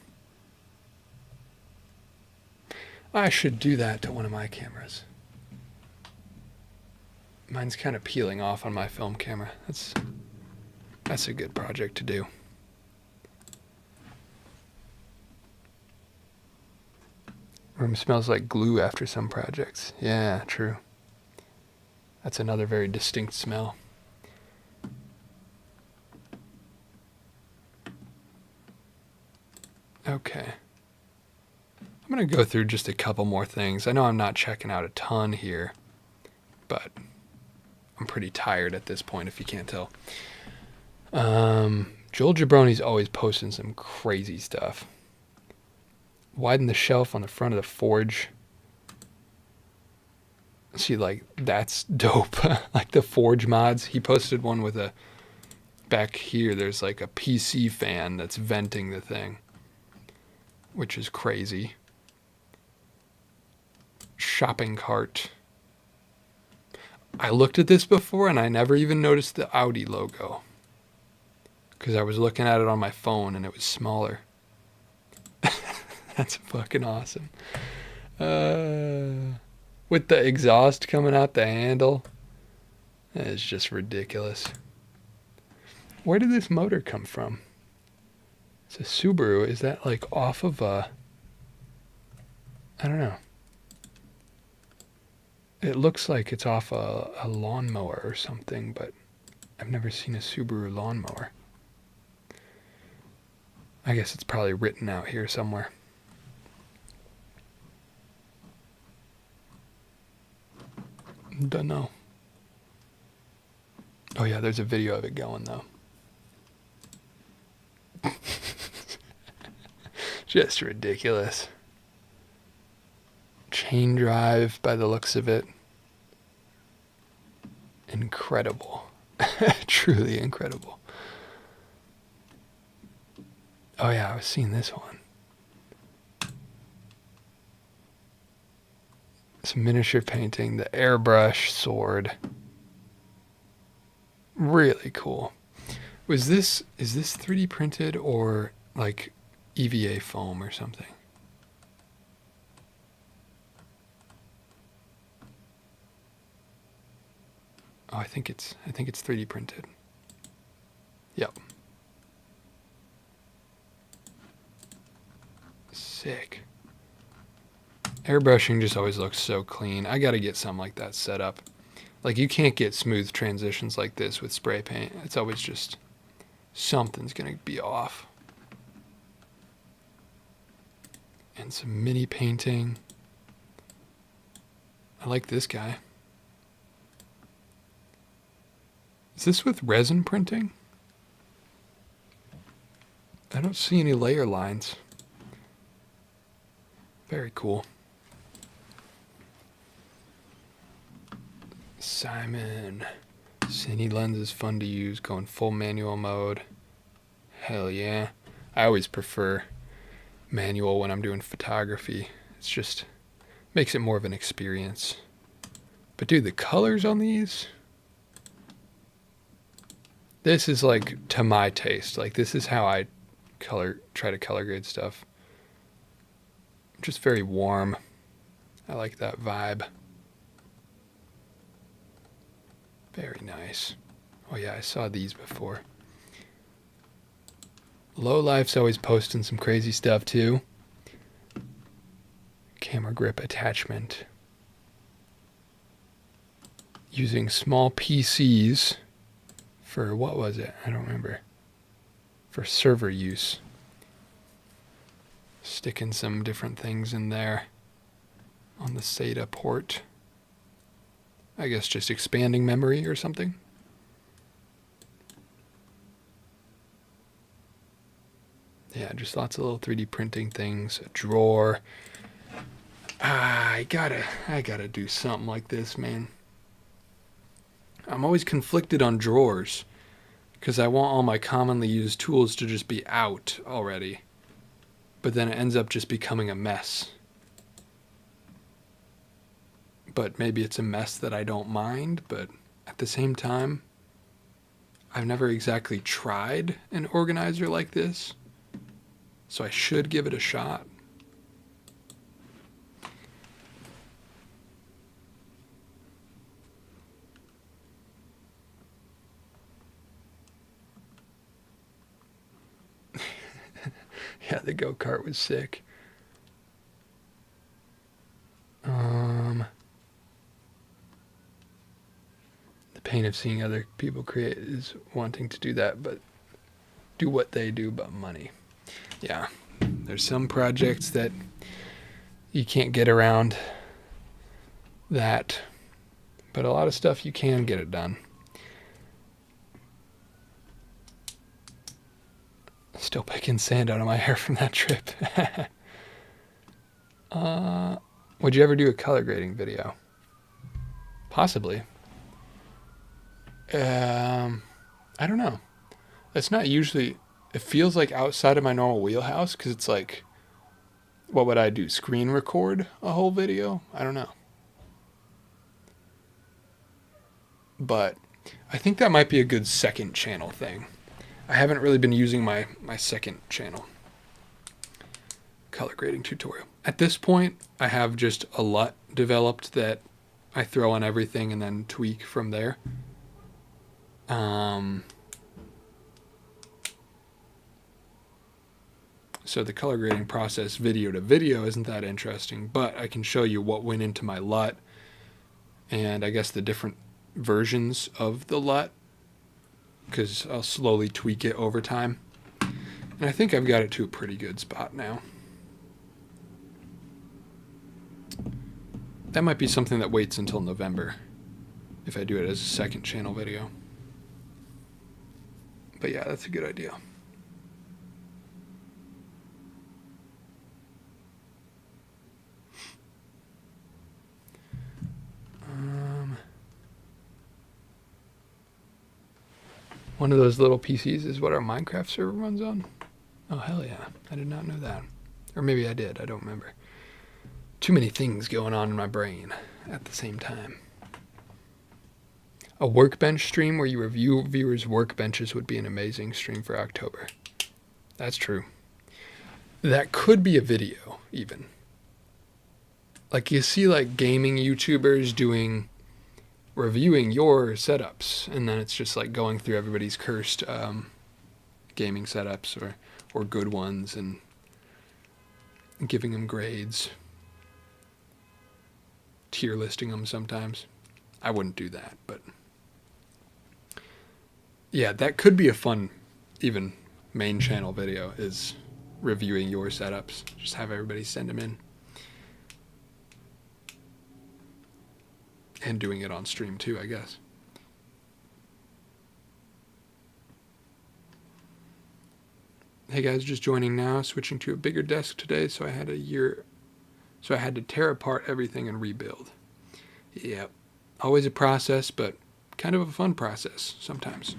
I should do that to one of my cameras. Mine's kind of peeling off on my film camera. That's a good project to do. Room smells like glue after some projects. Yeah, true. That's another very distinct smell. Okay. I'm going to go through just a couple more things. I know I'm not checking out a ton here, but I'm pretty tired at this point, if you can't tell. Joel Jabroni's always posting some crazy stuff. Widen the shelf on the front of the forge. See, like, that's dope. Like the forge mods. He posted one with a... Back here, there's like a PC fan that's venting the thing, which is crazy. Shopping cart. I looked at this before and I never even noticed the Audi logo because I was looking at it on my phone and it was smaller. That's fucking awesome. With the exhaust coming out the handle. It's just ridiculous. Where did this motor come from? It's a Subaru. Is that like off of a... I don't know. It looks like it's off a lawnmower or something, but I've never seen a Subaru lawnmower. I guess it's probably written out here somewhere. Don't know. Oh yeah, there's a video of it going though. Just ridiculous. Chain drive by the looks of it. Incredible. Truly incredible. Oh yeah, I was seeing this one. Some miniature painting, the airbrush sword. Really cool. Is this 3D printed or like EVA foam or something? Oh, I think it's 3D printed. Yep. Sick. Airbrushing just always looks so clean. I gotta get something like that set up. Like, you can't get smooth transitions like this with spray paint. It's always just something's gonna be off. And some mini painting. I like this guy. Is this with resin printing? I don't see any layer lines. Very cool. Simon. Cine lens is fun to use. Going full manual mode. Hell yeah. I always prefer manual when I'm doing photography. It's just makes it more of an experience. But dude, the colors on these, this is like to my taste. Like, this is how I try to color grade stuff. Just very warm. I like that vibe. Very nice. Oh yeah, I saw these before. Low Life's always posting some crazy stuff too. Camera grip attachment. Using small PCs for, what was it? I don't remember. For server use. Sticking some different things in there on the SATA port. I guess just expanding memory or something. Yeah, just lots of little 3D printing things. A drawer. I gotta do something like this, man. I'm always conflicted on drawers because I want all my commonly used tools to just be out already. But then it ends up just becoming a mess. But maybe it's a mess that I don't mind, but at the same time, I've never exactly tried an organizer like this, so I should give it a shot. Yeah, the go-kart was sick. The pain of seeing other people create is wanting to do that, but do what they do, but money. Yeah, there's some projects that you can't get around that, but a lot of stuff you can get it done. Still picking sand out of my hair from that trip. Would you ever do a color grading video? Possibly. I don't know. It's not usually, it feels like outside of my normal wheelhouse because it's like, what would I do? Screen record a whole video? I don't know. But I think that might be a good second channel thing. I haven't really been using my second channel color grading tutorial. At this point, I have just a LUT developed that I throw on everything and then tweak from there. So the color grading process video to video isn't that interesting, but I can show you what went into my LUT and I guess the different versions of the LUT, because I'll slowly tweak it over time. And I think I've got it to a pretty good spot now. That might be something that waits until November if I do it as a second channel video. But yeah, that's a good idea. One of those little PCs is what our Minecraft server runs on. Oh, hell yeah. I did not know that. Or maybe I did. I don't remember. Too many things going on in my brain at the same time. A workbench stream where you review viewers' workbenches would be an amazing stream for October. That's true. That could be a video, even. Like, you see, like, gaming YouTubers reviewing your setups, and then it's just like going through everybody's cursed gaming setups or good ones and giving them grades. tier listing them sometimes. I wouldn't do that, but yeah, that could be a fun, even main channel video, is reviewing your setups. Just have everybody send them in. And doing it on stream too, I guess. Hey guys, just joining now, switching to a bigger desk today, so I had to tear apart everything and rebuild. Yeah, always a process, but kind of a fun process sometimes.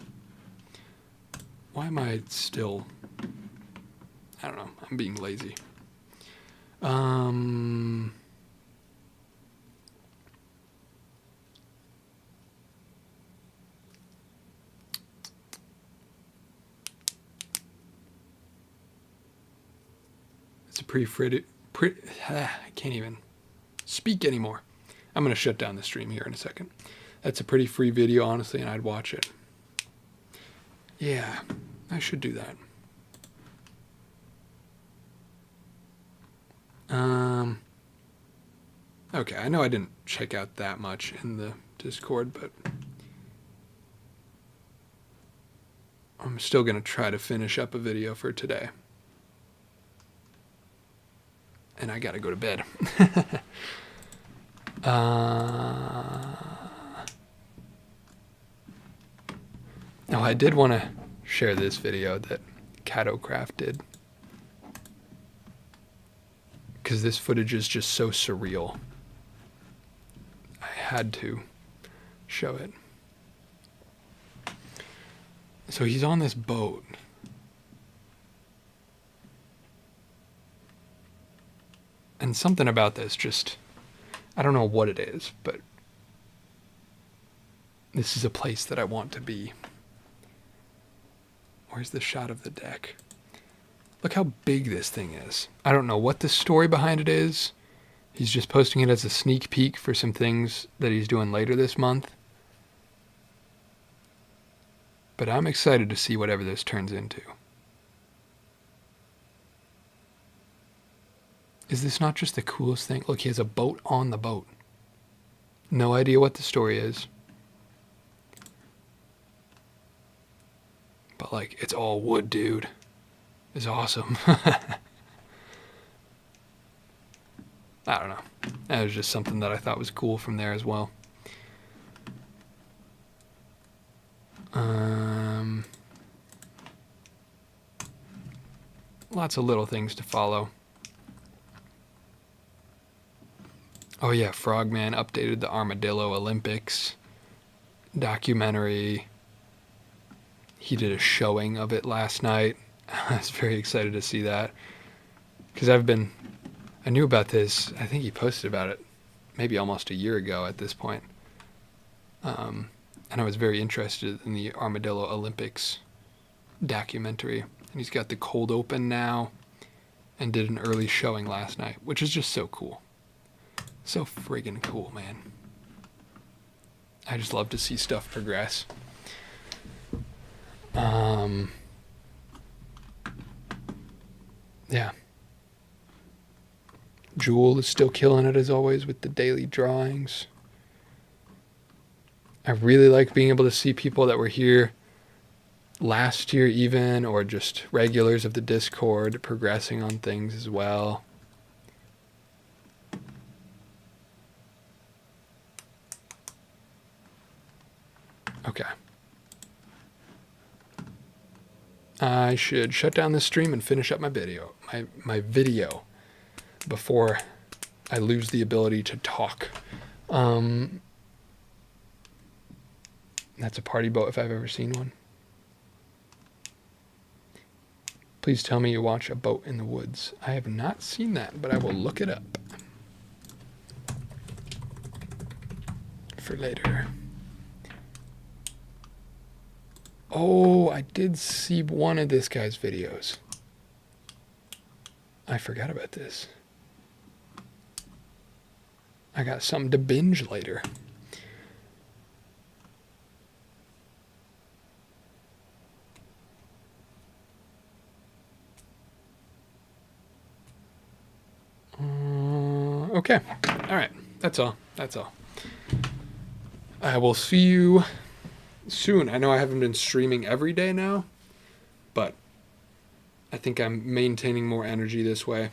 Why am I still, I don't know, I'm being lazy. It's a I can't even speak anymore. I'm going to shut down the stream here in a second. That's a pretty free video, honestly, and I'd watch it. Yeah, I should do that. Okay, I know I didn't check out that much in the Discord, but I'm still going to try to finish up a video for today. And I got to go to bed. Now, I did want to share this video that Catocraft did, because this footage is just so surreal. I had to show it. So he's on this boat. And something about this just, I don't know what it is, but this is a place that I want to be. Where's the shot of the deck? Look how big this thing is. I don't know what the story behind it is. He's just posting it as a sneak peek for some things that he's doing later this month. But I'm excited to see whatever this turns into. Is this not just the coolest thing? Look, he has a boat on the boat. No idea what the story is. But like, it's all wood, dude. It's awesome. I don't know. That was just something that I thought was cool from there as well. Lots of little things to follow. Oh yeah, Frogman updated the Armadillo Olympics documentary. He did a showing of it last night. I was very excited to see that, because I knew about this, I think he posted about it maybe almost a year ago at this point. And I was very interested in the Armadillo Olympics documentary. And he's got the cold open now, and did an early showing last night, which is just so cool. So friggin' cool, man. I just love to see stuff progress. Yeah. Jewel is still killing it as always with the daily drawings. I really like being able to see people that were here last year even, or just regulars of the Discord progressing on things as well. Okay. I should shut down this stream and finish up my video. My video before I lose the ability to talk. That's a party boat if I've ever seen one. Please tell me you watch A Boat in the Woods. I have not seen that, but I will look it up for later. Oh, I did see one of this guy's videos. I forgot about this. I got something to binge later. Okay. All right. That's all. That's all. I will see you soon. I know I haven't been streaming every day now, but I think I'm maintaining more energy this way.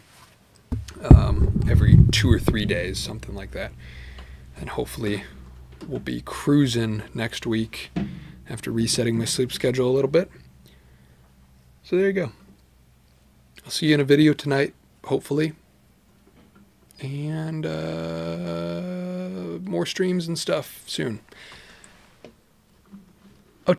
Every 2 or 3 days, something like that. And hopefully we'll be cruising next week after resetting my sleep schedule a little bit. So there you go. I'll see you in a video tonight, hopefully. And more streams and stuff soon.